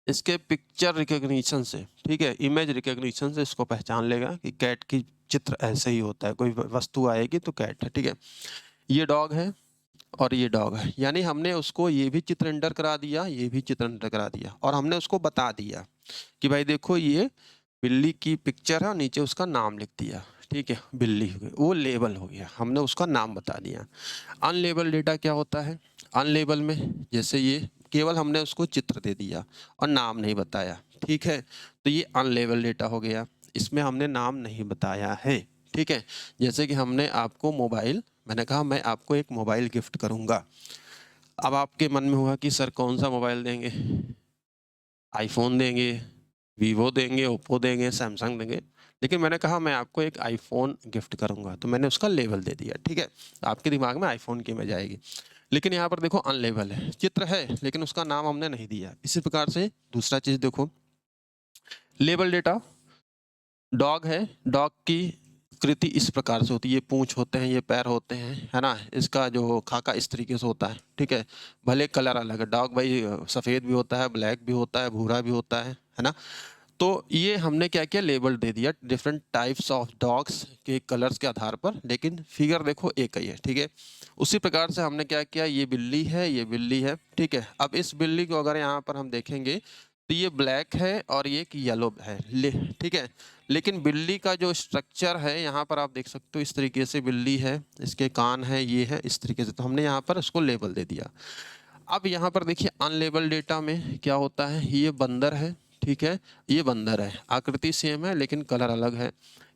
इसके पिक्चर रिकॉग्निशन से, ठीक है, इमेज रिकॉग्निशन से इसको पहचान लेगा कि कैट की चित्र ऐसे ही होता है, कोई वस्तु आएगी तो कैट है, ठीक है। ये डॉग है और ये डॉग है, यानी हमने उसको ये भी चित्र एंटर करा दिया, ये भी चित्र एंटर करा दिया, और हमने उसको बता दिया कि भाई देखो ये बिल्ली की पिक्चर है और नीचे उसका नाम लिख दिया, ठीक है, बिल्ली हो गई, वो लेबल हो गया, हमने उसका नाम बता दिया। अनलेबल डेटा क्या होता है, अनलेबल में जैसे ये केवल हमने उसको चित्र दे दिया और नाम नहीं बताया, ठीक है, तो ये अनलेबल डेटा हो गया, इसमें हमने नाम नहीं बताया है, ठीक है। जैसे कि हमने आपको मोबाइल, मैंने कहा मैं आपको एक मोबाइल गिफ्ट करूंगा, अब आपके मन में होगा कि सर कौन सा मोबाइल देंगे, आईफोन देंगे, वीवो देंगे, ओप्पो देंगे, सैमसंग देंगे, लेकिन मैंने कहा मैं आपको एक आईफोन गिफ्ट करूंगा, तो मैंने उसका लेबल दे दिया, ठीक है। आपके दिमाग में आईफोन की इमेज आएगी, लेकिन यहाँ पर देखो अनलेबल है, चित्र है लेकिन उसका नाम हमने नहीं दिया। इसी प्रकार से दूसरा चीज देखो, लेबल डेटा, डॉग है, डॉग की कृति इस प्रकार से होती है, ये पूंछ होते हैं, ये पैर होते हैं, है ना, इसका जो खाका इस तरीके से होता है, ठीक है। भले कलर अलग है, डॉग भाई सफ़ेद भी होता है, ब्लैक भी होता है, भूरा भी होता है ना। तो ये हमने क्या किया, लेबल दे दिया डिफरेंट टाइप्स ऑफ डॉग्स के कलर्स के आधार पर, लेकिन फिगर देखो एक ही है, ठीक है। उसी प्रकार से हमने क्या किया, ये बिल्ली है, ये बिल्ली है, ठीक है। अब इस बिल्ली को अगर यहाँ पर हम देखेंगे तो ये ब्लैक है और ये येलो है, ठीक है। लेकिन बिल्ली का जो स्ट्रक्चर है यहाँ पर आप देख सकते हो, इस तरीके से बिल्ली है, इसके कान है, ये है, इस तरीके से, तो हमने यहाँ पर इसको लेबल दे दिया। अब यहाँ पर देखिए अनलेबल डेटा में क्या होता है, ये बंदर है, ठीक है, ये बंदर है, आकृति सेम है लेकिन कलर अलग है।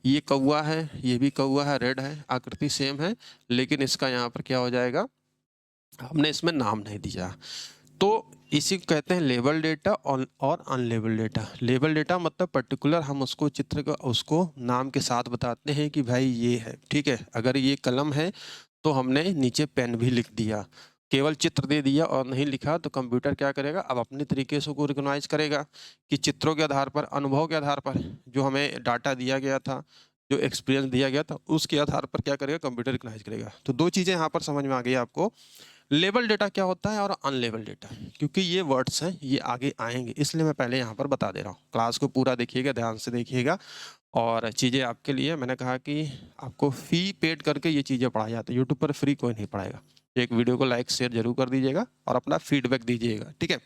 ये कौवा है, ये भी कौवा है, रेड है, आकृति सेम है, लेकिन इसका यहाँ पर क्या हो जाएगा, हमने इसमें नाम नहीं दिया। तो इसी को कहते हैं लेबल डेटा और अनलेबल डेटा। लेबल डेटा मतलब पर्टिकुलर हम उसको चित्र का उसको नाम के साथ बताते हैं कि भाई ये है, ठीक है। अगर ये कलम है तो हमने नीचे पेन भी लिख दिया, केवल चित्र दे दिया और नहीं लिखा तो कंप्यूटर क्या करेगा, अब अपने तरीके से को रिकॉग्नाइज करेगा कि चित्रों के आधार पर, अनुभव के आधार पर, जो हमें डाटा दिया गया था, जो एक्सपीरियंस दिया गया था, उसके आधार पर क्या करेगा, कंप्यूटर रिकॉग्नाइज करेगा। तो दो चीज़ें यहाँ पर समझ में आ गई आपको, लेबल डेटा क्या होता है और अनलेबल डेटा, क्योंकि ये वर्ड्स हैं, ये आगे आएंगे, इसलिए मैं पहले यहाँ पर बता दे रहा हूँ। क्लास को पूरा देखिएगा, ध्यान से देखिएगा, और चीज़ें आपके लिए, मैंने कहा कि आपको फी पेड करके ये चीज़ें पढ़ाई जाती है, यूट्यूब पर फ्री कोई नहीं पढ़ाएगा। एक वीडियो को लाइक शेयर जरूर कर दीजिएगा और अपना फीडबैक दीजिएगा, ठीक है।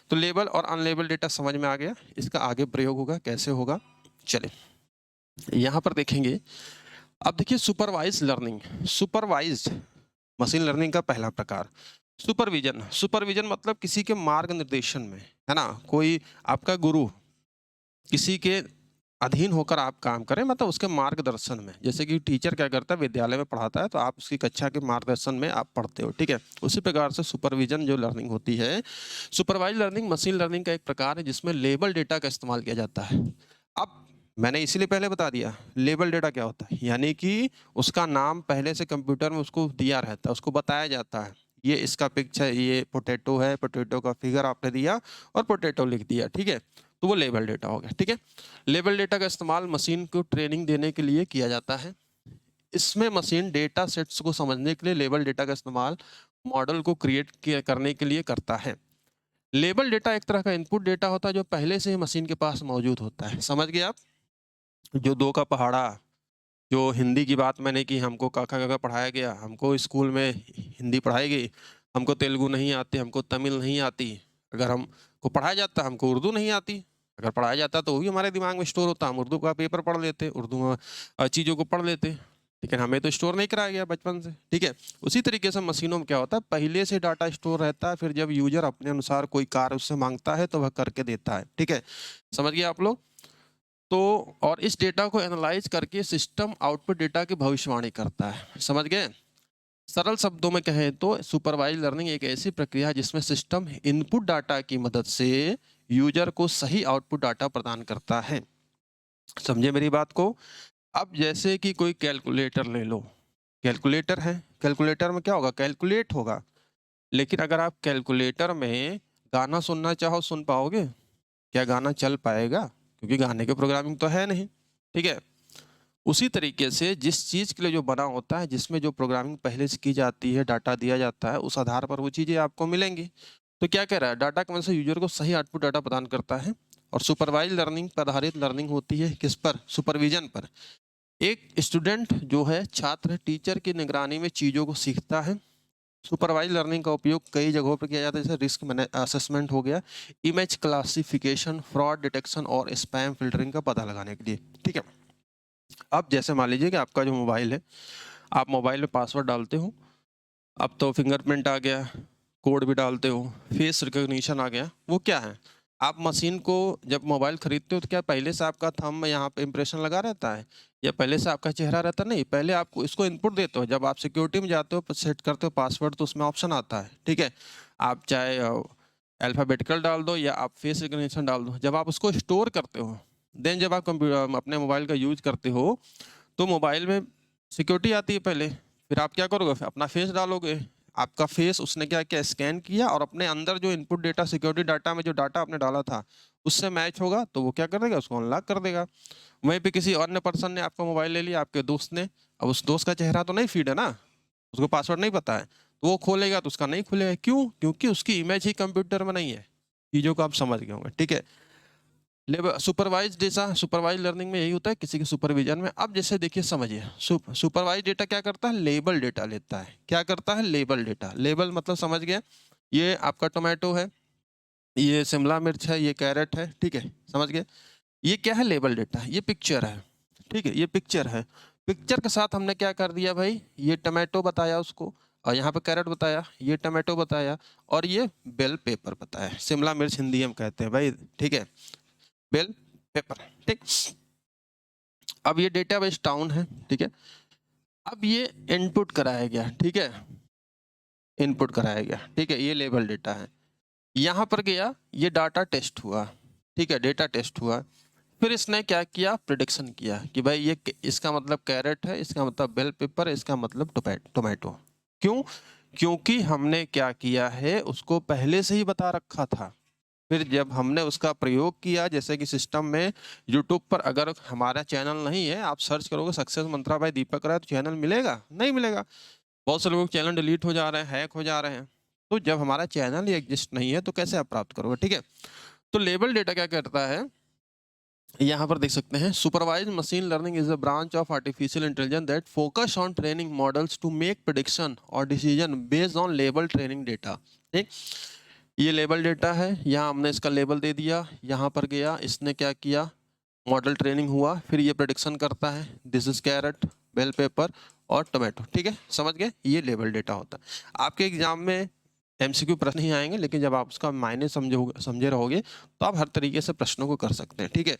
तो लेबल और अनलेबल डेटा समझ में आ गया, इसका आगे प्रयोग होगा, कैसे होगा, चले यहाँ पर देखेंगे। अब देखिए supervise learning, supervise machine learning का पहला प्रकार सुपरविजन। सुपरविजन मतलब किसी के मार्गनिर्देशन में, है ना, कोई आपका गुरु किसी के अधीन होकर आप काम करें, मतलब उसके मार्गदर्शन में। जैसे कि टीचर क्या करता है, विद्यालय में पढ़ाता है तो आप उसकी कक्षा के मार्गदर्शन में आप पढ़ते हो, ठीक है। उसी प्रकार से सुपरविजन जो लर्निंग होती है, सुपरवाइज लर्निंग मशीन लर्निंग का एक प्रकार है जिसमें लेबल डेटा का इस्तेमाल किया जाता है। अब मैंने इसीलिए पहले बता दिया लेबल डेटा क्या होता है, यानी कि उसका नाम पहले से कंप्यूटर में उसको दिया रहता है, उसको बताया जाता है ये इसका पिक्चर, ये पोटैटो है, पोटैटो का फिगर आपने दिया और पोटैटो लिख दिया, ठीक है। तो वो लेबल डेटा हो गया, ठीक है। लेबल डेटा का इस्तेमाल मशीन को ट्रेनिंग देने के लिए किया जाता है। इसमें मशीन डेटा सेट्स को समझने के लिए लेबल डेटा का इस्तेमाल मॉडल को क्रिएट करने के लिए करता है। लेबल डेटा एक तरह का इनपुट डेटा होता है जो पहले से ही मशीन के पास मौजूद होता है। समझ गए आप? जो दो का पहाड़ा, जो हिंदी की बात मैंने की, हमको काका काका पढ़ाया गया, हमको स्कूल में हिंदी पढ़ाई गई, हमको तेलुगु नहीं आती, हमको तमिल नहीं आती। अगर हमको पढ़ाया जाता हमको उर्दू नहीं आती, अगर पढ़ाया जाता तो वो भी हमारे दिमाग में स्टोर होता, हम उर्दू का पेपर पढ़ लेते, उर्दू में चीज़ों को पढ़ लेते, लेकिन हमें तो स्टोर नहीं कराया गया बचपन से, ठीक है। उसी तरीके से मशीनों में क्या होता है, पहले से डाटा स्टोर रहता है, फिर जब यूजर अपने अनुसार कोई कार्य उससे मांगता है तो वह करके देता है, ठीक है। समझ गए आप लोग? तो और इस डेटा को एनालाइज करके सिस्टम आउटपुट डेटा की भविष्यवाणी करता है। समझ गए? सरल शब्दों में कहें तो सुपरवाइज लर्निंग एक ऐसी प्रक्रिया है जिसमें सिस्टम इनपुट डाटा की मदद से यूजर को सही आउटपुट डाटा प्रदान करता है। समझे मेरी बात को? अब जैसे कि कोई कैलकुलेटर ले लो, कैलकुलेटर है, कैलकुलेटर में क्या होगा, कैलकुलेट होगा। लेकिन अगर आप कैलकुलेटर में गाना सुनना चाहो सुन पाओगे? क्या गाना चल पाएगा? क्योंकि गाने की प्रोग्रामिंग तो है नहीं, ठीक है। उसी तरीके से जिस चीज़ के लिए जो बना होता है, जिसमें जो प्रोग्रामिंग पहले से की जाती है, डाटा दिया जाता है, उस आधार पर वो चीज़ें आपको मिलेंगी। तो क्या कह रहा है, डाटा की मदद से यूजर को सही आउटपुट डाटा प्रदान करता है। और सुपरवाइज लर्निंग पर आधारित लर्निंग होती है किस पर, सुपरविजन पर। एक स्टूडेंट जो है, छात्र टीचर की निगरानी में चीज़ों को सीखता है। सुपरवाइज लर्निंग का उपयोग कई जगहों पर किया जाता है, जैसे रिस्क असेसमेंट हो गया, इमेज क्लासिफिकेशन, फ्रॉड डिटेक्शन और स्पैम फिल्टरिंग का पता लगाने के लिए, ठीक है। अब जैसे मान लीजिए कि आपका जो मोबाइल है, आप मोबाइल में पासवर्ड डालते हो, अब तो फिंगरप्रिंट आ गया, कोड भी डालते हो, फेस रिकॉग्निशन आ गया। वो क्या है, आप मशीन को जब मोबाइल खरीदते हो तो क्या पहले से आपका थंब यहाँ पे इंप्रेशन लगा रहता है, या पहले से आपका चेहरा रहता? नहीं, पहले आपको इसको इनपुट देते हो। जब आप सिक्योरिटी में जाते हो, सेट करते हो पासवर्ड, तो उसमें ऑप्शन आता है, ठीक है। आप चाहे अल्फ़ाबेटिकल डाल दो या आप फेस रिकॉग्निशन डाल दो। जब आप उसको स्टोर करते हो, देन जब आप कंप्यूटर अपने मोबाइल का यूज करते हो, तो मोबाइल में सिक्योरिटी आती है पहले, फिर आप क्या करोगे, फिर अपना फेस डालोगे। आपका फेस उसने क्या किया, स्कैन किया, और अपने अंदर जो इनपुट डेटा, सिक्योरिटी डाटा में जो डाटा आपने डाला था उससे मैच होगा तो वो क्या कर देगा, उसको अनलॉक कर देगा। वहीं पे किसी अन्य पर्सन ने आपका मोबाइल ले लिया, आपके दोस्त ने, अब उस दोस्त का चेहरा तो नहीं फीड है ना, उसको पासवर्ड नहीं पता है, तो वो खोलेगा तो उसका नहीं खुलेगा। क्यों? क्योंकि उसकी इमेज ही कंप्यूटर में नहीं है। चीज़ों को आप समझ गए होंगे, ठीक है। सुपरवाइज डेटा, सुपरवाइज लर्निंग में यही होता है, किसी के सुपरविजन में। अब जैसे देखिए, समझिए, सुपरवाइज डेटा क्या करता है, लेबल डेटा लेता है। क्या करता है, लेबल डेटा। लेबल मतलब समझ गए, ये आपका टोमेटो है, ये शिमला मिर्च है, ये कैरेट है, ठीक है, समझ गए। ये क्या है, लेबल डेटा। ये पिक्चर है, ठीक है, ये पिक्चर है। पिक्चर के साथ हमने क्या कर दिया भाई, ये टोमेटो बताया उसको, और यहाँ पे कैरेट बताया, ये टोमेटो बताया, और ये बेल पेपर बताया। शिमला मिर्च हिंदी हम कहते हैं भाई, ठीक है, बेल पेपर, ठीक। अब ये डेटाबेस टाउन है, ठीक है। अब ये इनपुट कराया गया, ठीक है, इनपुट कराया गया, ठीक है, ये लेबल डेटा है। यहाँ पर गया, ये डाटा टेस्ट हुआ, ठीक है, डेटा टेस्ट हुआ। फिर इसने क्या किया, प्रिडिक्शन किया कि भाई ये इसका मतलब कैरेट है, इसका मतलब बेल पेपर है, इसका मतलब टोमेटो। क्यों? क्योंकि हमने क्या किया है, उसको पहले से ही बता रखा था। फिर जब हमने उसका प्रयोग किया, जैसे कि सिस्टम में यूट्यूब पर अगर हमारा चैनल नहीं है, आप सर्च करोगे सक्सेस मंत्रा बाय दीपक राय, तो चैनल मिलेगा? नहीं मिलेगा। बहुत से लोगों के चैनल डिलीट हो जा रहे हैं, हैक हो जा रहे हैं। तो जब हमारा चैनल ही एग्जिस्ट नहीं है तो कैसे आप प्राप्त करोगे, ठीक है। तो लेबल डेटा क्या करता है, यहाँ पर देख सकते हैं, supervise machine learning is a branch of artificial intelligence that focus on training models to make prediction और decision based on label training data, ठीक। ये लेबल डेटा है, यहाँ हमने इसका लेबल दे दिया, यहाँ पर गया, इसने क्या किया, मॉडल ट्रेनिंग हुआ, फिर ये प्रेडिक्शन करता है, this is carrot, bell pepper और टोमेटो, ठीक है, समझ गए। ये लेबल डेटा होता है। आपके एग्जाम में एमसीक्यू प्रश्न ही आएंगे, लेकिन जब आप उसका मायने समझे रहोगे तो आप हर तरीके से प्रश्नों को कर सकते हैं। ठीक है,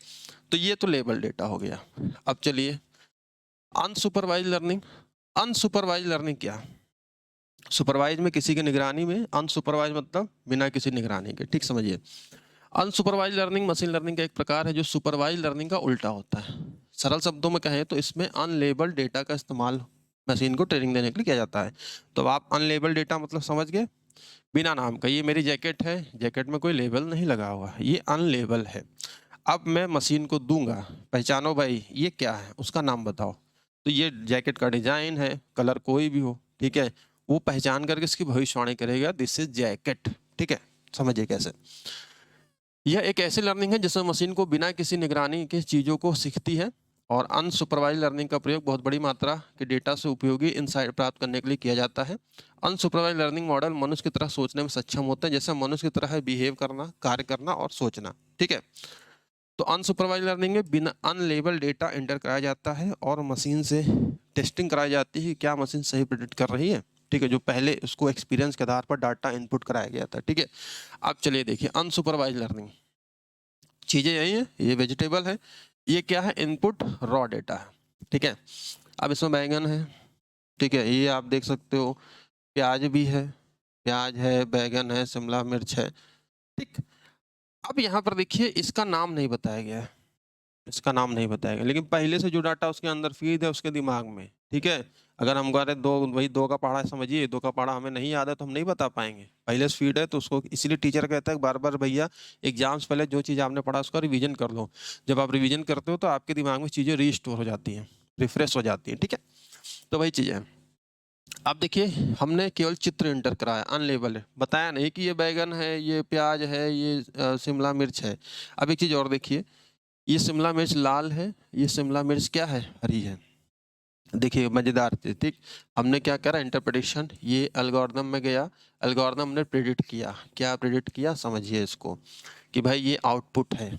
तो ये तो लेबल डेटा हो गया। अब चलिए अनसुपरवाइज लर्निंग। अनसुपरवाइज लर्निंग क्या? सुपरवाइज में किसी की निगरानी में, अनसुपरवाइज मतलब बिना किसी निगरानी के। ठीक समझिए, अनसुपरवाइज लर्निंग मशीन लर्निंग का एक प्रकार है जो सुपरवाइज लर्निंग का उल्टा होता है। सरल शब्दों में कहें तो इसमें अनलेबल्ड डेटा का इस्तेमाल मशीन को ट्रेनिंग देने के लिए किया जाता है। तो आप अनलेबल्ड डेटा मतलब समझ गए, बिना नाम का। ये मेरी जैकेट है, जैकेट में कोई लेबल नहीं लगा हुआ है, ये अनलेबल है। अब मैं मशीन को दूंगा, पहचानो भाई ये क्या है, उसका नाम बताओ। तो ये जैकेट का डिजाइन है, कलर कोई भी हो, ठीक है, वो पहचान करके इसकी भविष्यवाणी करेगा, दिस इज जैकेट। ठीक है, समझिए कैसे। यह एक ऐसी लर्निंग है जिसमें मशीन को बिना किसी निगरानी के चीज़ों को सीखती है। और अनसुपरवाइज लर्निंग का प्रयोग बहुत बड़ी मात्रा के डेटा से उपयोगी इनसाइट प्राप्त करने के लिए किया जाता है। अनसुपरवाइज लर्निंग मॉडल मनुष्य की तरह सोचने में सक्षम होते हैं, जैसे मनुष्य की तरह बिहेव करना, कार्य करना और सोचना। ठीक है, तो अनसुपरवाइज लर्निंग में बिना अनलेबल डेटा एंटर कराया जाता है और मशीन से टेस्टिंग कराई जाती है कि क्या मशीन सही प्रेडिक्ट कर रही है। ठीक है, जो पहले उसको एक्सपीरियंस के आधार पर डाटा इनपुट कराया गया था। ठीक है, अब चलिए देखिए अनसुपरवाइज लर्निंग। चीज़ें यही है, ये वेजिटेबल है, ये क्या है, इनपुट रॉ डेटा है। ठीक है, अब इसमें बैंगन है, ठीक है, ये आप देख सकते हो, प्याज भी है, प्याज है, बैगन है, शिमला मिर्च है। ठीक, अब यहाँ पर देखिए इसका नाम नहीं बताया गया है, इसका नाम नहीं बताया गया, लेकिन पहले से जो डाटा उसके अंदर फीड है उसके दिमाग में। ठीक है, अगर हम कह रहे दो, वही दो का पढ़ा समझिए, दो का पढ़ा हमें नहीं याद है तो हम नहीं बता पाएंगे, पहले से फीड है तो उसको, इसीलिए टीचर कहता है बार बार भैया एग्जाम्स पहले जो चीज़ आपने पढ़ा उसका रिवीजन कर लो। जब आप रिवीजन करते हो तो आपके दिमाग में चीज़ें रीस्टोर हो जाती हैं, रिफ्रेश हो जाती हैं। ठीक है, तो वही चीज़ है। अब देखिए हमने केवल चित्र एंटर कराया, अनलेबल है, बताया नहीं कि ये बैगन है, ये प्याज है, ये शिमला मिर्च है। अब एक चीज़ और देखिए, ये शिमला मिर्च लाल है, ये शिमला मिर्च क्या है, हरी है। देखिए मज़ेदार चीज़, ठीक, हमने क्या करा, इंटरप्रिटेशन, ये एल्गोरिथम में गया, एल्गोरिथम ने प्रेडिक्ट किया, क्या प्रेडिक्ट किया समझिए इसको, कि भाई ये आउटपुट है।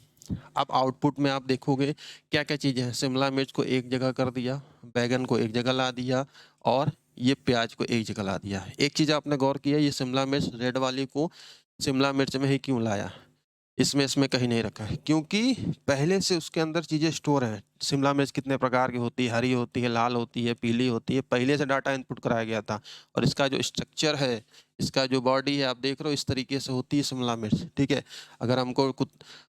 अब आउटपुट में आप देखोगे क्या क्या चीज़ें हैं, शिमला मिर्च को एक जगह कर दिया, बैगन को एक जगह ला दिया, और ये प्याज को एक जगह ला दिया। एक चीज़ आपने गौर किया, ये शिमला मिर्च रेड वाली को शिमला मिर्च में ही क्यों लाया, इसमें कहीं नहीं रखा है, क्योंकि पहले से उसके अंदर चीज़ें स्टोर हैं। शिमला मिर्च कितने प्रकार की होती है, हरी होती है, लाल होती है, पीली होती है, पहले से डाटा इनपुट कराया गया था। और इसका जो स्ट्रक्चर है, इसका जो बॉडी है, आप देख रहे हो इस तरीके से होती है शिमला मिर्च। ठीक है, अगर हमको कुछ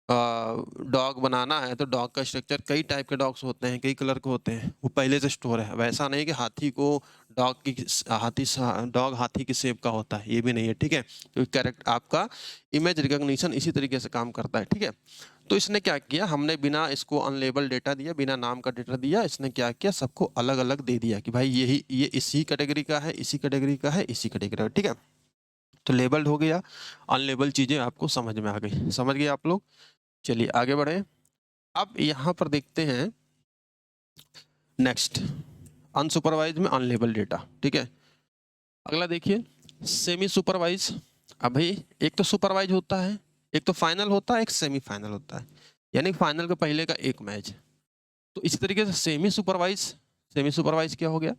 डॉग बनाना है तो डॉग का स्ट्रक्चर, कई टाइप के डॉग्स होते हैं, कई कलर के होते हैं, वो पहले से स्टोर है। वैसा नहीं कि हाथी को डॉग हाथी की शेप का होता है, ये भी नहीं है। ठीक है, तो करेक्ट आपका इमेज रिकॉग्निशन इसी तरीके से काम करता है। ठीक है, तो इसने क्या किया, हमने बिना इसको अनलेबल डेटा दिया, बिना नाम का डेटा दिया, इसने क्या किया, सबको अलग अलग दे दिया कि भाई यही, ये इसी कैटेगरी का है, इसी कैटेगरी का है, इसी कैटेगरी का है। ठीक है, तो लेबल्ड हो गया, अनलेबल चीजें आपको समझ में आ गई, समझ गए आप लोग। चलिए आगे बढ़े। अब यहाँ पर देखते हैं नेक्स्ट, अनसुपरवाइज में अनलेबल डेटा। ठीक है, अगला देखिए सेमी सुपरवाइज। अब भाई एक तो सुपरवाइज होता है, एक तो फाइनल होता है, एक सेमी फाइनल होता है, यानी फाइनल के पहले का एक मैच। तो इसी तरीके से सेमी सुपरवाइज, सेमी सुपरवाइज क्या हो गया,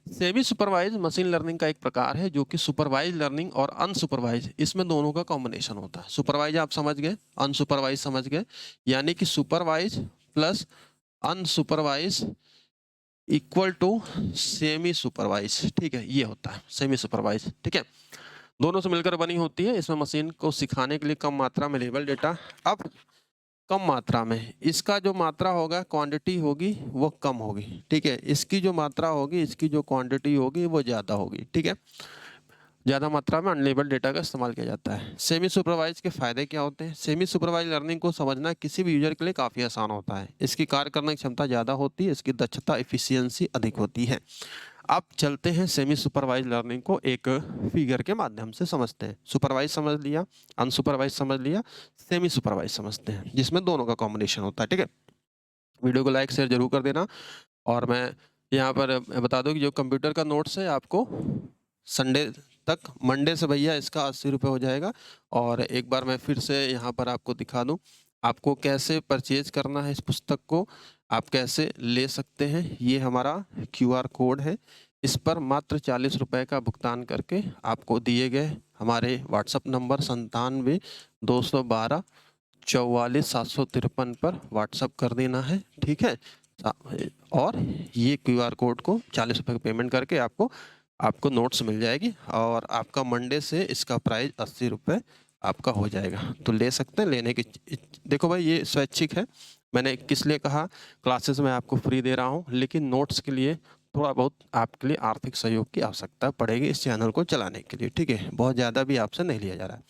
सेमी सुपरवाइज मशीन लर्निंग का एक प्रकार है जो कि सुपरवाइज लर्निंग और अनसुपरवाइज, इसमें दोनों का कॉम्बिनेशन होता है। सुपरवाइज आप समझ गए, अनसुपरवाइज समझ गए, यानी कि supervised plus unsupervised equal to semi supervised. ठीक है, ये होता है सेमी सुपरवाइज। ठीक है, दोनों से मिलकर बनी होती है। इसमें मशीन को सिखाने के लिए कम मात्रा में लेबल डेटा, अब कम मात्रा में, इसका जो मात्रा होगा, क्वांटिटी होगी वो कम होगी। ठीक है, इसकी जो मात्रा होगी, इसकी जो क्वांटिटी होगी वो ज़्यादा होगी। ठीक है, ज़्यादा मात्रा में अनलेबल डेटा का इस्तेमाल किया जाता है। सेमी सुपरवाइज के फायदे क्या होते हैं, सेमी सुपरवाइज लर्निंग को समझना किसी भी यूजर के लिए काफ़ी आसान होता है। इसकी कार्य करने की क्षमता ज़्यादा होती है, इसकी दक्षता एफिशिएंसी अधिक होती है। अब चलते हैं सेमी सुपरवाइज लर्निंग को एक फिगर के माध्यम से समझते हैं। सुपरवाइज समझ लिया, अनसुपरवाइज समझ लिया, सेमी सुपरवाइज समझते हैं, जिसमें दोनों का कॉम्बिनेशन होता है। ठीक है, वीडियो को लाइक शेयर जरूर कर देना। और मैं यहाँ पर बता दूं कि जो कंप्यूटर का नोट्स है आपको संडे तक, मंडे से भैया इसका 80 रुपये हो जाएगा। और एक बार मैं फिर से यहाँ पर आपको दिखा दूँ आपको कैसे परचेज करना है इस पुस्तक को, आप कैसे ले सकते हैं। ये हमारा QR कोड है, इस पर मात्र 40 रुपए का भुगतान करके आपको दिए गए हमारे व्हाट्सएप नंबर 97 212 44 753 पर व्हाट्सएप कर देना है, ठीक है। और ये क्यूआर कोड को 40 रुपए का पेमेंट करके आपको आपको नोट्स मिल जाएगी और आपका मंडे से इसका प्राइस 80 रुपये आपका हो जाएगा। तो ले सकते हैं, लेने की देखो भाई ये स्वैच्छिक है। मैंने किस लिए कहा, क्लासेस में आपको फ्री दे रहा हूँ, लेकिन नोट्स के लिए थोड़ा बहुत आपके लिए आर्थिक सहयोग की आवश्यकता पड़ेगी इस चैनल को चलाने के लिए, ठीक है। बहुत ज़्यादा भी आपसे नहीं लिया जा रहा है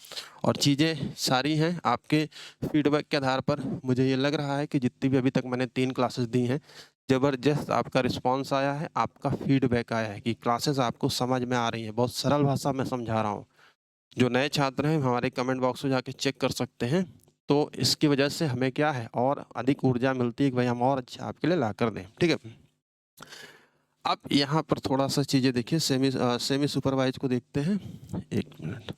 और चीज़ें सारी हैं आपके फीडबैक के आधार पर। मुझे ये लग रहा है कि जितनी भी अभी तक मैंने 3 क्लासेस दी हैं, ज़बरदस्त आपका रिस्पॉन्स आया है, आपका फीडबैक आया है कि क्लासेस आपको समझ में आ रही हैं। बहुत सरल भाषा में समझा रहा हूँ। जो नए छात्र हैं हमारे कमेंट बॉक्स में जाके चेक कर सकते हैं। तो इसकी वजह से हमें क्या है और अधिक ऊर्जा मिलती है कि भाई हम और अच्छा आपके लिए ला कर दें, ठीक है। अब यहाँ पर थोड़ा सा चीज़ें देखिए, सेमी सुपरवाइज को देखते हैं। एक मिनट,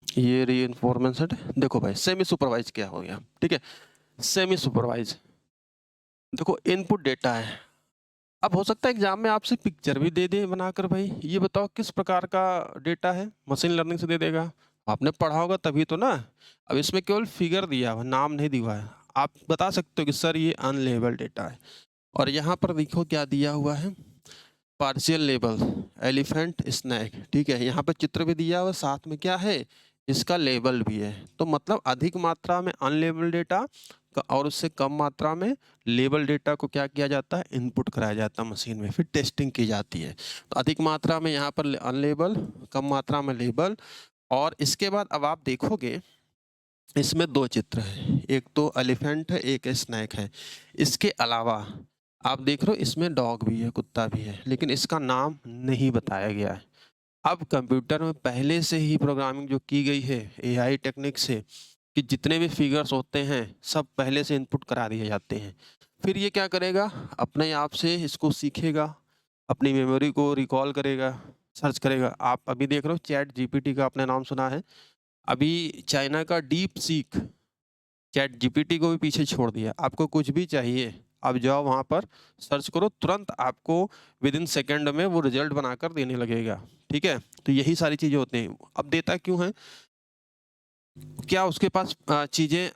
ये रीइंफोर्समेंट देखो भाई, सेमी सुपरवाइज क्या हो गया, ठीक है। सेमी सुपरवाइज देखो इनपुट डेटा है। अब हो सकता है एग्जाम में आपसे पिक्चर भी दे दे बनाकर, भाई ये बताओ किस प्रकार का डेटा है, मशीन लर्निंग से दे देगा, आपने पढ़ा होगा तभी तो ना। अब इसमें केवल फिगर दिया हुआ, नाम नहीं दिया है। आप बता सकते हो कि सर ये अनलेबल डेटा है। और यहाँ पर देखो क्या दिया हुआ है, पार्शियल लेबल एलिफेंट स्नैक, ठीक है। यहाँ पर चित्र भी दिया हुआ, साथ में क्या है इसका लेबल भी है। तो मतलब अधिक मात्रा में अनलेबल डेटा और उससे कम मात्रा में लेबल डेटा को क्या किया जाता है, इनपुट कराया जाता है मशीन में, फिर टेस्टिंग की जाती है। तो अधिक मात्रा में यहाँ पर अनलेबल, कम मात्रा में लेबल। और इसके बाद अब आप देखोगे इसमें 2 चित्र हैं, एक तो एलिफेंट है, एक स्नैक है। इसके अलावा आप देख रहे हो इसमें डॉग भी है, कुत्ता भी है, लेकिन इसका नाम नहीं बताया गया है। अब कंप्यूटर में पहले से ही प्रोग्रामिंग जो की गई है एआई टेक्निक से, कि जितने भी फिगर्स होते हैं सब पहले से इनपुट करा दिए जाते हैं। फिर ये क्या करेगा, अपने आप से इसको सीखेगा, अपनी मेमोरी को रिकॉल करेगा, सर्च करेगा। आप अभी देख रहे हो चैट जीपीटी का आपने नाम सुना है, अभी चाइना का डीप सीक चैट जीपीटी को भी पीछे छोड़ दिया। आपको कुछ भी चाहिए, आप जाओ वहाँ पर सर्च करो, तुरंत आपको विद इन सेकेंड में वो रिजल्ट बनाकर देने लगेगा, ठीक है। तो यही सारी चीज़ें होती हैं। अब देता क्यों है, क्या उसके पास चीज़ें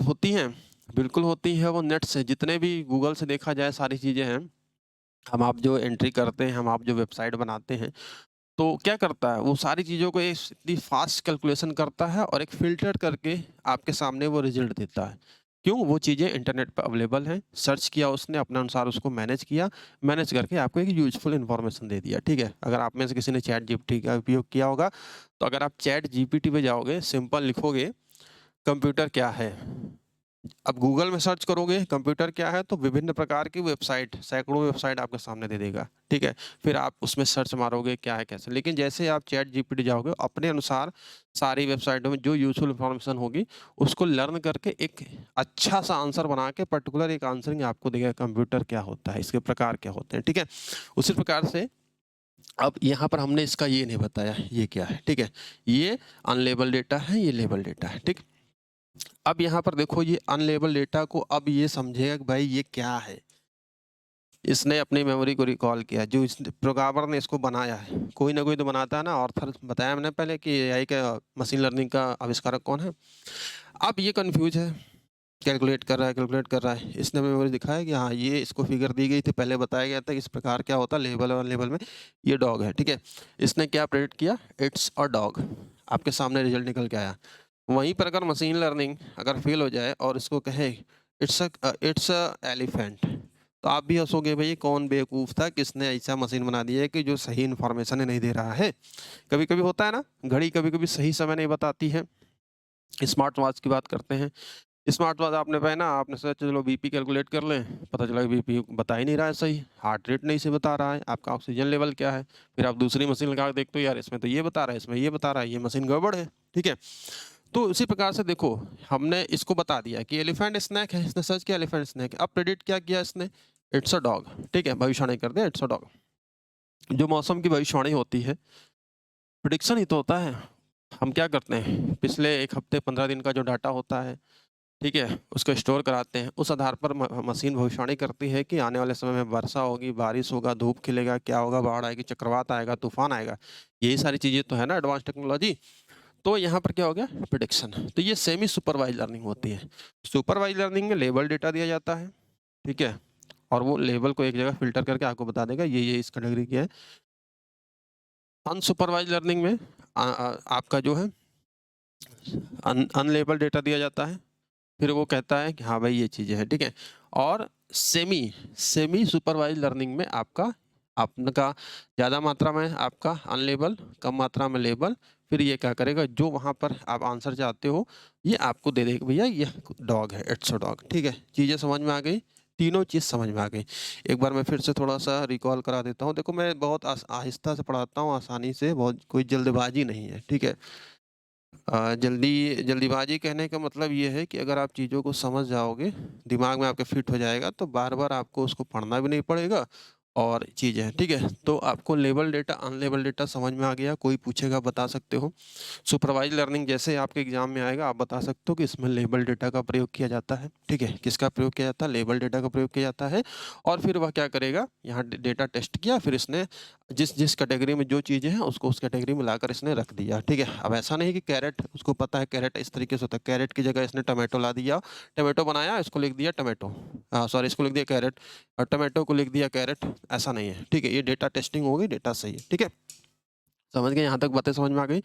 होती हैं, बिल्कुल होती है। वो नेट से जितने भी गूगल से देखा जाए सारी चीज़ें हैं, हम आप जो एंट्री करते हैं, हम आप जो वेबसाइट बनाते हैं, तो क्या करता है वो सारी चीज़ों को एक इतनी फास्ट कैलकुलेशन करता है और एक फ़िल्टर करके आपके सामने वो रिज़ल्ट देता है। क्यों? वो चीज़ें इंटरनेट पे अवेलेबल हैं, सर्च किया उसने, अपने अनुसार उसको मैनेज किया, मैनेज करके आपको एक यूज़फुल इन्फॉर्मेशन दे दिया, ठीक है। अगर आप में से किसी ने चैट जीपीटी का उपयोग किया होगा, तो अगर आप चैट जीपीटी पे जाओगे, सिंपल लिखोगे कंप्यूटर क्या है, अब गूगल में सर्च करोगे कंप्यूटर क्या है, तो विभिन्न प्रकार की वेबसाइट, सैकड़ों वेबसाइट आपके सामने दे देगा, ठीक है। फिर आप उसमें सर्च मारोगे क्या है कैसे, लेकिन जैसे आप चैट जीपीटी जाओगे, अपने अनुसार सारी वेबसाइटों में जो यूजफुल इन्फॉर्मेशन होगी उसको लर्न करके एक अच्छा सा आंसर बना के पर्टिकुलर एक आंसरिंग आपको देगा, कंप्यूटर क्या होता है, इसके प्रकार क्या होते हैं, ठीक है। उसी प्रकार से अब यहाँ पर हमने इसका ये नहीं बताया ये क्या है, ठीक है। ये अनलेबल डेटा है, ये लेबल डेटा है, ठीक। अब यहाँ पर देखो ये अनलेबल डेटा को अब ये समझेगा कि भाई ये क्या है। इसने अपनी मेमोरी को रिकॉल किया, जो इस प्रोग्रामर ने इसको बनाया है, कोई ना कोई तो बनाता है ना। ऑर्थर बताया मैंने पहले कि एआई का, मशीन लर्निंग का आविष्कारक कौन है। अब ये कंफ्यूज है, कैलकुलेट कर रहा है, कैलकुलेट कर रहा है। इसने मेमोरी दिखाया कि हाँ ये इसको फिगर दी गई थी, पहले बताया गया था कि इस प्रकार क्या होता है, लेबल और लेबल में ये डॉग है, ठीक है। इसने क्या प्रेडिक्ट किया, इट्स अ डॉग, आपके सामने रिजल्ट निकल के आया। वहीं पर अगर मशीन लर्निंग अगर फेल हो जाए और इसको कहे इट्स अ एलिफेंट, तो आप भी हंसोगे, भाई कौन बेवकूफ़ था, किसने ऐसा मशीन बना दिया है कि जो सही इन्फॉर्मेशन नहीं दे रहा है। कभी कभी होता है ना, घड़ी कभी कभी सही समय नहीं बताती है। स्मार्ट वॉच की बात करते हैं, स्मार्ट वॉच आपने पहना, आपने सोचा चलो बीपी कैलकुलेट कर लें, पता चला बीपी बता ही नहीं रहा है सही, हार्ट रेट नहीं से बता रहा है, आपका ऑक्सीजन लेवल क्या है। फिर आप दूसरी मशीन लगा के देखते हो, यार इसमें तो ये बता रहा है, इसमें ये बता रहा है, ये मशीन गड़बड़ है, ठीक है। तो उसी प्रकार से देखो, हमने इसको बता दिया कि एलिफेंट स्नैक है, इसने सर्च किया एलिफेंट स्नैक, अब प्रेडिक्ट क्या किया इसने, इट्स अ डॉग, ठीक है, भविष्यवाणी कर दिया इट्स अ डॉग। जो मौसम की भविष्यवाणी होती है, प्रिडिक्शन ही तो होता है। हम क्या करते हैं, पिछले 1 हफ्ते 15 दिन का जो डाटा होता है ठीक है, उसको स्टोर कराते हैं। उस आधार पर मशीन भविष्यवाणी करती है कि आने वाले समय में वर्षा होगी, बारिश होगा, धूप खिलेगा, क्या होगा, बाढ़ आएगी, चक्रवात आएगा, तूफान आएगा। यही सारी चीज़ें तो है ना एडवांस टेक्नोलॉजी। तो यहाँ पर क्या हो गया, प्रिडिक्शन। तो ये सेमी सुपरवाइज लर्निंग होती है। सुपरवाइज लर्निंग में लेबल डेटा दिया जाता है, ठीक है, और वो लेबल को एक जगह फिल्टर करके आपको बता देगा ये इस कैटेगरी की है। अनसुपरवाइज लर्निंग में आपका जो है अनलेबल डेटा दिया जाता है, फिर वो कहता है कि हाँ भाई ये चीज़ें हैं, ठीक है। और सेमी सेमी सुपरवाइज लर्निंग में आपका आपका ज़्यादा मात्रा में आपका अनलेबल, कम मात्रा में लेबल, फिर ये क्या करेगा, जो वहाँ पर आप आंसर चाहते हो ये आपको दे देगा, भैया ये डॉग है, इट्स अ डॉग, ठीक है। चीज़ें समझ में आ गई, तीनों चीज़ समझ में आ गई। एक बार मैं फिर से थोड़ा सा रिकॉल करा देता हूँ। देखो मैं बहुत आहिस्ता से पढ़ाता हूँ, आसानी से, बहुत कोई जल्दबाजी नहीं है, ठीक है। जल्दीबाजी कहने का मतलब ये है कि अगर आप चीज़ों को समझ जाओगे, दिमाग में आपके फिट हो जाएगा, तो बार-बार आपको उसको पढ़ना भी नहीं पड़ेगा और चीज़ें हैं, ठीक है। तो आपको लेबल डेटा, अनलेबल डेटा समझ में आ गया, कोई पूछेगा बता सकते हो। सुपरवाइज़ लर्निंग जैसे आपके एग्ज़ाम में आएगा, आप बता सकते हो कि इसमें लेबल डेटा का प्रयोग किया जाता है, ठीक है। किसका प्रयोग किया जाता है? लेबल डेटा का प्रयोग किया जाता है। और फिर वह क्या करेगा, यहाँ डेटा टेस्ट किया, फिर इसने जिस जिस कैटेगरी में जो चीज़ें हैं उसको उस कैटेगरी में लाकर इसने रख दिया, ठीक है। अब ऐसा नहीं कि कैरेट, उसको पता है कैरेट इस तरीके से होता है, कैरेट की जगह इसने टमाटो ला दिया, टमाटो बनाया, इसको लिख दिया टमाटो, सॉरी इसको लिख दिया कैरेट, और टमाटो को लिख दिया कैरेट, ऐसा नहीं है, ठीक है। ये डेटा टेस्टिंग हो गई, डेटा सही है, ठीक है। समझ गए, यहाँ तक बातें समझ में आ गई।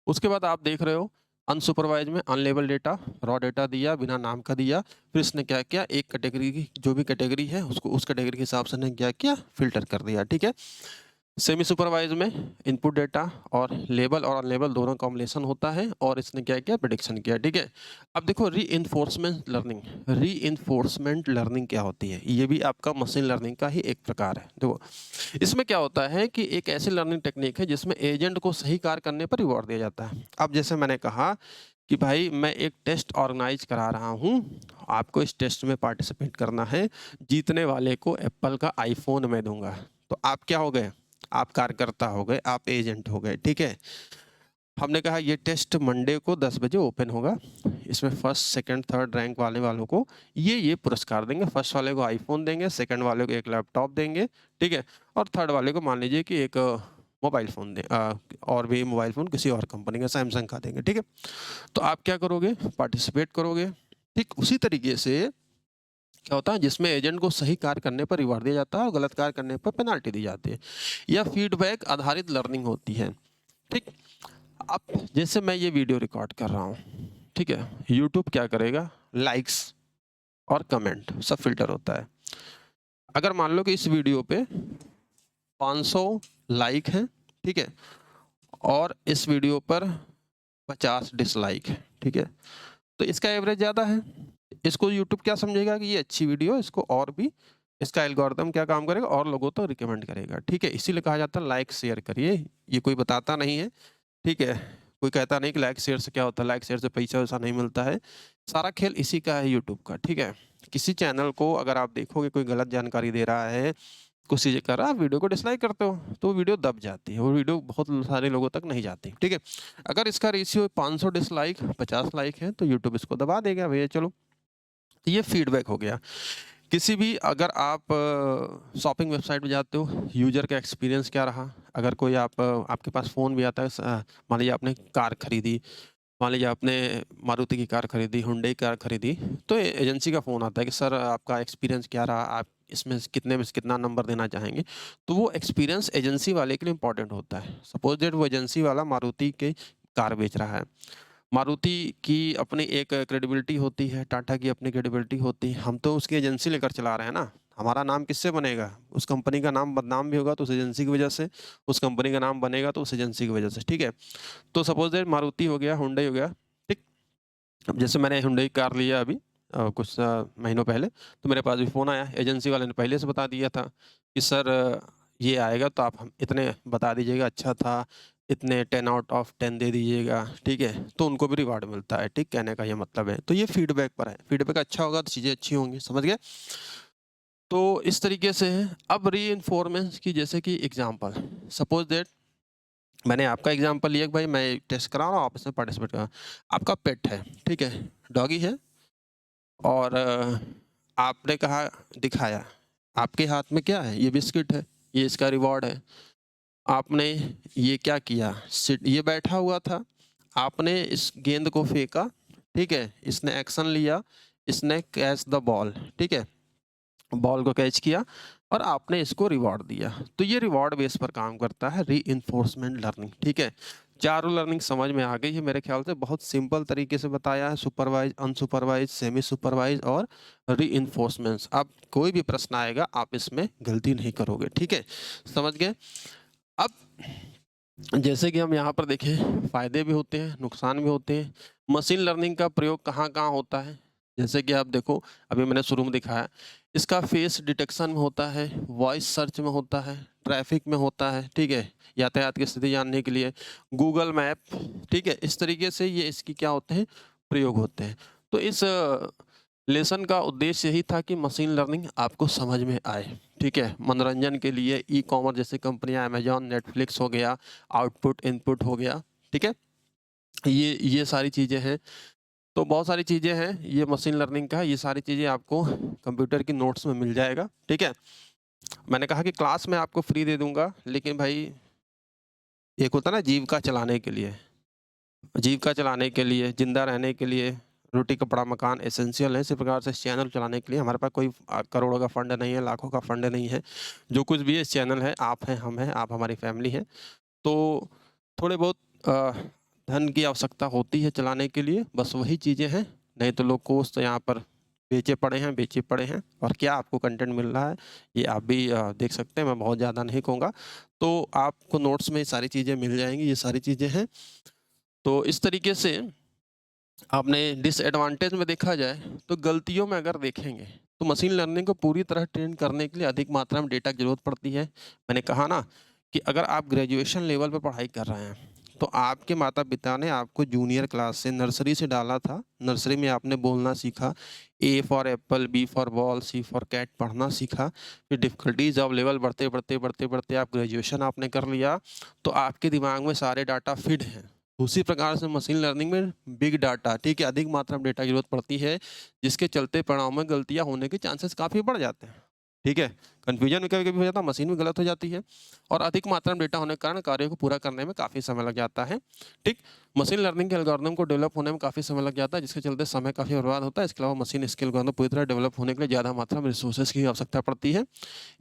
उसके बाद आप देख रहे हो अनसुपरवाइज में अनलेबल डेटा, रॉ डेटा दिया, बिना नाम का दिया, फिर इसने क्या किया, एक कैटेगरी की जो भी कैटेगरी है उसको उस कैटेगरी के हिसाब से ने क्या किया, फिल्टर कर दिया, ठीक है। सेमी सुपरवाइज में इनपुट डेटा और लेबल और अनलेबल दोनों कॉम्बिनेशन होता है, और इसने क्या किया, प्रेडिक्शन किया, ठीक है। अब देखो रीइंफोर्समेंट लर्निंग क्या होती है, ये भी आपका मशीन लर्निंग का ही एक प्रकार है। देखो इसमें क्या होता है कि एक ऐसी लर्निंग टेक्निक है जिसमें एजेंट को सही कार्य करने पर रिवॉर्ड दिया जाता है। अब जैसे मैंने कहा कि भाई मैं एक टेस्ट ऑर्गेनाइज करा रहा हूँ, आपको इस टेस्ट में पार्टिसिपेट करना है, जीतने वाले को एप्पल का आईफोन मैं दूंगा। तो आप क्या हो गए, आप कार्यकर्ता हो गए, आप एजेंट हो गए, ठीक है। हमने कहा ये टेस्ट मंडे को 10 बजे ओपन होगा, इसमें फर्स्ट सेकंड थर्ड रैंक वाले वालों को ये पुरस्कार देंगे। फर्स्ट वाले को आईफोन देंगे, सेकंड वाले को एक लैपटॉप देंगे, ठीक है, और थर्ड वाले को मान लीजिए कि एक मोबाइल फ़ोन दे, और भी मोबाइल फ़ोन किसी और कंपनी का, सैमसंग का देंगे, ठीक है। तो आप क्या करोगे, पार्टिसिपेट करोगे। ठीक उसी तरीके से क्या होता है, जिसमें एजेंट को सही कार्य करने पर रिवार्ड दिया जाता है और गलत कार्य करने पर पेनाल्टी दी जाती है। यह फीडबैक आधारित लर्निंग होती है, ठीक। अब जैसे मैं ये वीडियो रिकॉर्ड कर रहा हूँ, ठीक है, यूट्यूब क्या करेगा, लाइक्स और कमेंट सब फिल्टर होता है। अगर मान लो कि इस वीडियो पे 500 लाइक हैं, ठीक है, और इस वीडियो पर 50 डिसलाइक है, ठीक है, तो इसका एवरेज ज़्यादा है। इसको यूट्यूब क्या समझेगा कि ये अच्छी वीडियो है, इसको और भी, इसका एल्गोरिदम क्या काम करेगा, और लोगों तक रिकमेंड करेगा, ठीक है। इसीलिए कहा जाता है लाइक शेयर करिए। ये कोई बताता नहीं है, ठीक है। कोई कहता नहीं कि लाइक शेयर से क्या होता है, लाइक शेयर से पैसा वैसा नहीं मिलता है। सारा खेल इसी का है यूट्यूब का, ठीक है। किसी चैनल को अगर आप देखोगे कोई गलत जानकारी दे रहा है, कुछ चीज़ें कर रहा है, आप वीडियो को डिसलाइक करते हो, तो वो वीडियो दब जाती है, वो वीडियो बहुत सारे लोगों तक नहीं जाती, ठीक है। अगर इसका रेशियो 500 डिसलाइक 50 लाइक है तो यूट्यूब इसको दबा देगा, भैया चलो। तो ये फीडबैक हो गया। किसी भी अगर आप शॉपिंग वेबसाइट में जाते हो, यूज़र का एक्सपीरियंस क्या रहा, अगर कोई आपके पास फ़ोन भी आता है, मान लीजिए आपने कार खरीदी, मान लीजिए आपने मारुति की कार खरीदी, हुंडई कार खरीदी, तो एजेंसी का फ़ोन आता है कि सर आपका एक्सपीरियंस क्या रहा, आप इसमें से कितने में से कितना नंबर देना चाहेंगे। तो वो एक्सपीरियंस एजेंसी वाले के लिए इंपॉर्टेंट होता है। सपोज दैट वो एजेंसी वाला मारुति की कार बेच रहा है, मारुति की अपनी एक क्रेडिबिलिटी होती है, टाटा की अपनी क्रेडिबिलिटी होती है। हम तो उसकी एजेंसी लेकर चला रहे हैं ना, हमारा नाम किससे बनेगा, उस कंपनी का नाम बदनाम भी होगा तो उस एजेंसी की वजह से, उस कंपनी का नाम बनेगा तो उस एजेंसी की वजह से, ठीक है। तो सपोज दैट मारुति हो गया, हुंडई हो गया, ठीक। अब जैसे मैंने हुंडई कार लिया अभी कुछ महीनों पहले, तो मेरे पास भी फ़ोन आया, एजेंसी वाले ने पहले से बता दिया था कि सर ये आएगा तो आप हम इतने बता दीजिएगा, अच्छा था, इतने 10 आउट ऑफ 10 दे दीजिएगा, ठीक है। तो उनको भी रिवार्ड मिलता है, ठीक, कहने का ये मतलब है। तो ये फीडबैक पर है, फीडबैक अच्छा होगा तो चीज़ें अच्छी होंगी, समझ गए। तो इस तरीके से है। अब रीइंफोर्समेंट की जैसे कि एग्जांपल, सपोज दैट मैंने आपका एग्जांपल लिया कि भाई मैं टेस्ट करा रहा हूँ, आप इसमें पार्टिसिपेट करा, आपका पेट है, ठीक है, डॉगी है, और आपने कहा दिखाया, आपके हाथ में क्या है? ये बिस्किट है, ये इसका रिवॉर्ड है। आपने ये क्या किया? ये बैठा हुआ था, आपने इस गेंद को फेंका, ठीक है? इसने एक्शन लिया, इसने कैच द बॉल, ठीक है? बॉल को कैच किया और आपने इसको रिवॉर्ड दिया। तो ये रिवॉर्ड बेस पर काम करता है रीइंफोर्समेंट लर्निंग, ठीक है? चारों लर्निंग समझ में आ गई है मेरे ख्याल से। बहुत सिंपल तरीके से बताया है, सुपरवाइज, अनसुपरवाइज, सेमी सुपरवाइज और रीइंफोर्समेंट्स। अब कोई भी प्रश्न आएगा आप इसमें गलती नहीं करोगे, ठीक है? समझ गए? अब जैसे कि हम यहाँ पर देखें, फायदे भी होते हैं, नुकसान भी होते हैं। मशीन लर्निंग का प्रयोग कहाँ-कहाँ होता है? जैसे कि आप देखो, अभी मैंने शुरू में दिखाया, इसका फेस डिटेक्शन में होता है, वॉइस सर्च में होता है, ट्रैफिक में होता है, ठीक है? यातायात की स्थिति जानने के लिए, गूगल मैप, ठीक है? इस तरीके से ये इसकी क्या होते हैं, प्रयोग होते हैं। तो इस लेसन का उद्देश्य यही था कि मशीन लर्निंग आपको समझ में आए, ठीक है? मनोरंजन के लिए ई-कॉमर्स जैसे कंपनियाँ अमेज़न, नेटफ्लिक्स हो गया, आउटपुट, इनपुट हो गया, ठीक है? ये सारी चीज़ें हैं। तो बहुत सारी चीज़ें हैं, ये मशीन लर्निंग का, ये सारी चीज़ें आपको कंप्यूटर की नोट्स में मिल जाएगा, ठीक है? मैंने कहा कि क्लास में आपको फ्री दे दूँगा, लेकिन भाई एक होता है ना जीविका चलाने के लिए, जीविका चलाने के लिए, ज़िंदा रहने के लिए रोटी, कपड़ा, मकान एसेंशियल है। इसी प्रकार से इस चैनल चलाने के लिए हमारे पास कोई करोड़ों का फंड नहीं है, लाखों का फंड नहीं है। जो कुछ भी है इस चैनल है, आप हैं, हम हैं, आप हमारी फैमिली हैं। तो थोड़े बहुत अ, धन की आवश्यकता होती है चलाने के लिए, बस वही चीज़ें हैं। नहीं तो लोग कोर्स तो यहाँ पर बेचे पड़े हैं और क्या आपको कंटेंट मिल रहा है, ये आप भी देख सकते हैं, मैं बहुत ज़्यादा नहीं कहूँगा। तो आपको नोट्स में ये सारी चीज़ें मिल जाएँगी, ये सारी चीज़ें हैं। तो इस तरीके से आपने डिसएडवांटेज में देखा जाए, तो गलतियों में अगर देखेंगे, तो मशीन लर्निंग को पूरी तरह ट्रेन करने के लिए अधिक मात्रा में डेटा की ज़रूरत पड़ती है। मैंने कहा ना कि अगर आप ग्रेजुएशन लेवल पे पढ़ाई कर रहे हैं, तो आपके माता-पिता ने आपको जूनियर क्लास से, नर्सरी से डाला था। नर्सरी में आपने बोलना सीखा, A for apple, B for ball, C for cat पढ़ना सीखा। फिर डिफ़िकल्टीज़ ऑफ लेवल बढ़ते आप ग्रेजुएशन आपने कर लिया, तो आपके दिमाग में सारे डाटा फिट हैं। उसी प्रकार से मशीन लर्निंग में बिग डाटा, ठीक है, अधिक मात्रा में डेटा की ज़रूरत पड़ती है, जिसके चलते परिणामों में गलतियाँ होने के चांसेस काफ़ी बढ़ जाते हैं। ठीक है? कन्फ्यूजन भी कभी-कभी हो जाता है, मशीन भी गलत हो जाती है और अधिक मात्रा में डेटा होने के कारण कार्य को पूरा करने में काफ़ी समय लग जाता है। ठीक? मशीन लर्निंग के एल्गोरिदम को डेवलप होने में काफ़ी समय लग जाता है, जिसके चलते समय काफ़ी बर्बाद होता है। इसके अलावा मशीन स्किल एल्गोरिदम पूरी तरह डेवलप होने के लिए ज़्यादा मात्रा में रिसोर्सेज़ की आवश्यकता पड़ती है।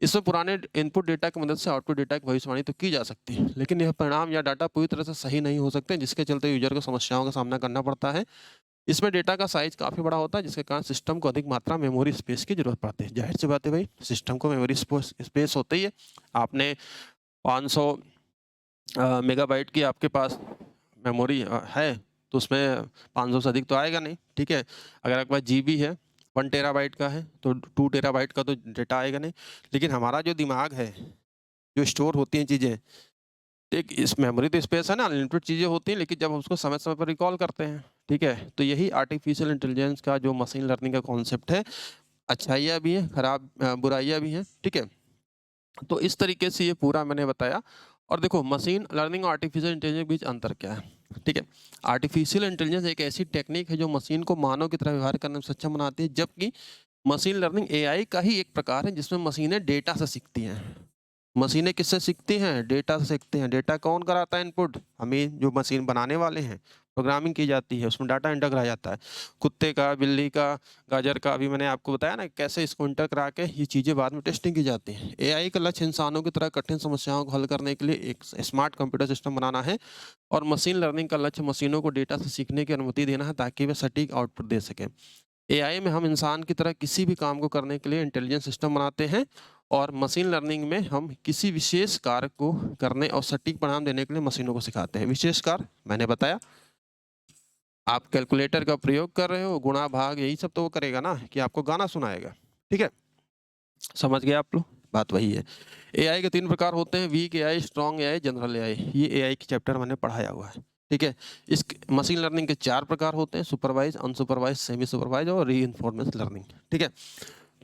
इसमें पुराने इनपुट डेटा की मदद से आउटपुट डेटा की भविष्यवाणी तो की जा सकती है, लेकिन यह परिणाम या डाटा पूरी तरह से सही नहीं हो सकते, जिसके चलते यूजर को समस्याओं का सामना करना पड़ता है। इसमें डेटा का साइज काफ़ी बड़ा होता है, जिसके कारण सिस्टम को अधिक मात्रा में मेमोरी स्पेस की जरूरत पड़ती है। जाहिर सी बात है भाई, सिस्टम को मेमोरी स्पेस होती ही है। आपने 500 मेगाबाइट की आपके पास मेमोरी है, तो उसमें 500 से अधिक तो आएगा नहीं, ठीक है? अगर आपके पास जीबी है, 1 टेराबाइट का है, तो 2 टेराबाइट का तो डेटा आएगा नहीं। लेकिन हमारा जो दिमाग है, जो स्टोर होती हैं चीज़ें, एक इस मेमोरी तो स्पेस है ना, अनलिमिटेड चीज़ें होती हैं, लेकिन जब हम उसको समय-समय पर रिकॉल करते हैं, ठीक है? तो यही आर्टिफिशियल इंटेलिजेंस का जो मशीन लर्निंग का कॉन्सेप्ट है, अच्छाइयाँ भी हैं, बुराइयाँ भी हैं, ठीक है? तो इस तरीके से ये पूरा मैंने बताया और देखो मशीन लर्निंग और आर्टिफिशियल इंटेलिजेंस के बीच अंतर क्या है, ठीक है? आर्टिफिशियल इंटेलिजेंस एक ऐसी टेक्निक है जो मशीन को मानव की तरह व्यवहार करने में सक्षम बनाती है, जबकि मशीन लर्निंग एआई का ही एक प्रकार है जिसमें मशीनें डेटा से सीखती हैं। मशीनें किससे सीखती हैं? डेटा से सीखती हैं। डेटा कौन कराता है इनपुट? हमें जो मशीन बनाने वाले हैं। प्रोग्रामिंग की जाती है, उसमें डाटा एंटर कराया जाता है। कुत्ते का, बिल्ली का, गाजर का अभी मैंने आपको बताया ना कैसे इसको एंटर करा के ये चीज़ें बाद में टेस्टिंग की जाती हैं। एआई का लक्ष्य इंसानों की तरह कठिन समस्याओं को हल करने के लिए एक स्मार्ट कंप्यूटर सिस्टम बनाना है और मशीन लर्निंग का लक्ष्य मशीनों को डेटा से सीखने की अनुमति देना है ताकि वे सटीक आउटपुट दे सकें। एआई में हम इंसान की तरह किसी भी काम को करने के लिए इंटेलिजेंट सिस्टम बनाते हैं और मशीन लर्निंग में हम किसी विशेष कार्य को करने और सटीक परिणाम देने के लिए मशीनों को सिखाते हैं। विशेष कार्य मैंने बताया, आप कैलकुलेटर का प्रयोग कर रहे हो, गुणा भाग यही सब तो वो करेगा ना कि आपको गाना सुनाएगा। ठीक है? समझ गए आप लोग? बात वही है। एआई के 3 प्रकार होते हैं, weak AI, strong AI, general AI. ये एआई के चैप्टर मैंने पढ़ाया हुआ है। ठीक है? इस मशीन लर्निंग के 4 प्रकार होते हैं, सुपरवाइज, अनसुपरवाइज, सेमी सुपरवाइज और रीइंफोर्समेंट लर्निंग। ठीक है?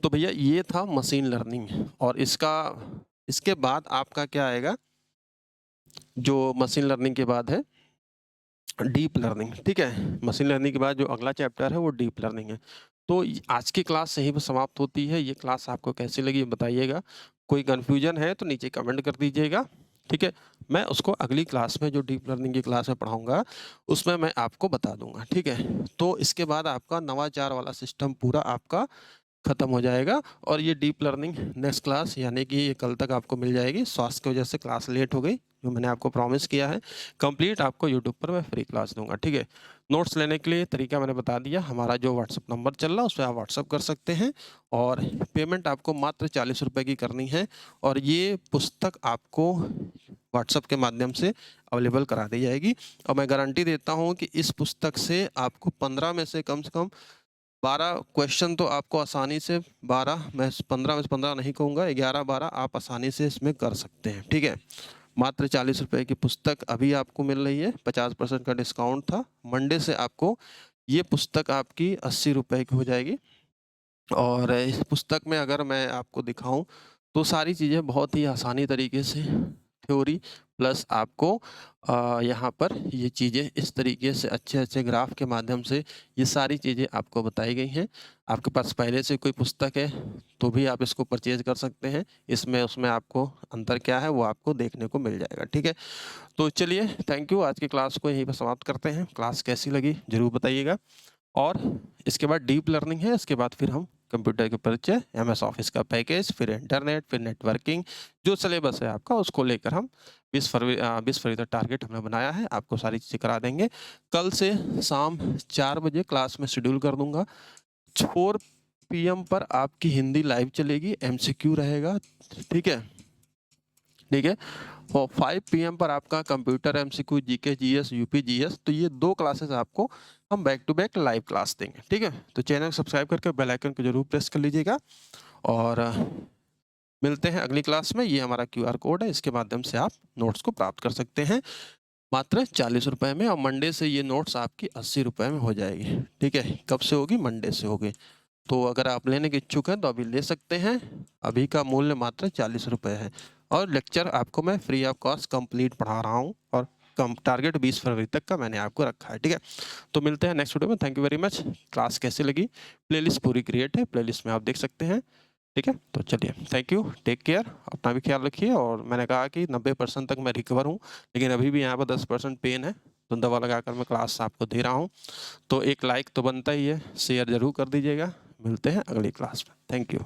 तो भैया ये था मशीन लर्निंग और इसके बाद आपका क्या आएगा, जो मशीन लर्निंग के बाद है डीप लर्निंग। ठीक है? मशीन लर्निंग के बाद जो अगला चैप्टर है वो डीप लर्निंग है। तो आज की क्लास यहीं पर समाप्त होती है। ये क्लास आपको कैसी लगी बताइएगा। कोई कन्फ्यूजन है तो नीचे कमेंट कर दीजिएगा, ठीक है। मैं उसको अगली क्लास में जो डीप लर्निंग की क्लास में पढ़ाऊंगा उसमें मैं आपको बता दूंगा, ठीक है। तो इसके बाद आपका नवाचार वाला सिस्टम पूरा आपका खत्म हो जाएगा और ये डीप लर्निंग नेक्स्ट क्लास यानी कि ये कल तक आपको मिल जाएगी। स्वास्थ्य की वजह से क्लास लेट हो गई, जो मैंने आपको प्रॉमिस किया है कंप्लीट आपको यूट्यूब पर मैं फ्री क्लास दूंगा, ठीक है। नोट्स लेने के लिए तरीका मैंने बता दिया। हमारा जो व्हाट्सअप नंबर चल रहा है उस पर आप व्हाट्सअप कर सकते हैं और पेमेंट आपको मात्र 40 रुपये की करनी है और ये पुस्तक आपको व्हाट्सअप के माध्यम से अवेलेबल करा दी जाएगी। और मैं गारंटी देता हूँ कि इस पुस्तक से आपको 15 में से कम 12 क्वेश्चन तो आपको आसानी से 12, मैं 15 में से 15 नहीं कहूँगा, 11-12 आप आसानी से इसमें कर सकते हैं, ठीक है। मात्र 40 रुपए की पुस्तक अभी आपको मिल रही है, 50% का डिस्काउंट था। मंडे से आपको ये पुस्तक आपकी 80 रुपए की हो जाएगी। और इस पुस्तक में अगर मैं आपको दिखाऊं तो सारी चीज़ें बहुत ही आसानी तरीके से थ्योरी प्लस आपको यहाँ पर ये चीज़ें इस तरीके से अच्छे अच्छे ग्राफ के माध्यम से ये सारी चीज़ें आपको बताई गई हैं। आपके पास पहले से कोई पुस्तक है तो भी आप इसको परचेज कर सकते हैं। इसमें उसमें आपको अंतर क्या है वो आपको देखने को मिल जाएगा, ठीक है। तो चलिए थैंक यू, आज की क्लास को यहीं पर समाप्त करते हैं। क्लास कैसी लगी ज़रूर बताइएगा। और इसके बाद डीप लर्निंग है, इसके बाद फिर हम कंप्यूटर के परिचय, एमएस ऑफिस का पैकेज, फिर इंटरनेट, फिर नेटवर्किंग, जो सिलेबस है आपका उसको लेकर हम 20 फरवरी तक टारगेट हमने बनाया है, आपको सारी चीज़ें करा देंगे। कल से शाम 4 बजे क्लास में शेड्यूल कर दूंगा। 4 PM पर आपकी हिंदी लाइव चलेगी, MCQ रहेगा, ठीक है, ठीक है। और 5 PM पर आपका computer MCQ, GK, GS, UP GS, तो ये 2 क्लासेस आपको हम back to back live class देंगे, ठीक है। तो चैनल सब्सक्राइब करके बेल आइकन को जरूर प्रेस कर लीजिएगा और मिलते हैं अगली क्लास में। ये हमारा QR कोड है, इसके माध्यम से आप नोट्स को प्राप्त कर सकते हैं मात्र 40 रुपए में। और मंडे से ये नोट्स आपकी 80 रुपए में हो जाएगी, ठीक है। कब से होगी? मंडे से होगी। तो अगर आप लेने के इच्छुक हैं तो अभी ले सकते हैं। अभी का मूल्य मात्र 40 रुपए है और लेक्चर आपको मैं फ्री ऑफ कॉस्ट कंप्लीट पढ़ा रहा हूँ और कम टारगेट 20 फरवरी तक का मैंने आपको रखा है, ठीक है। तो मिलते हैं नेक्स्ट वीडियो में। Thank you very much. Class कैसी लगी? प्लेलिस्ट पूरी क्रिएट है, प्लेलिस्ट में आप देख सकते हैं, ठीक है। तो चलिए थैंक यू, टेक केयर, अपना भी ख्याल रखिए। और मैंने कहा कि 90% तक मैं रिकवर हूँ, लेकिन अभी भी यहाँ पर 10% पेन है, तो दवा लगाकर मैं क्लास आपको दे रहा हूँ। तो एक लाइक तो बनता ही है, शेयर जरूर कर दीजिएगा। मिलते हैं अगली क्लास में। Thank you.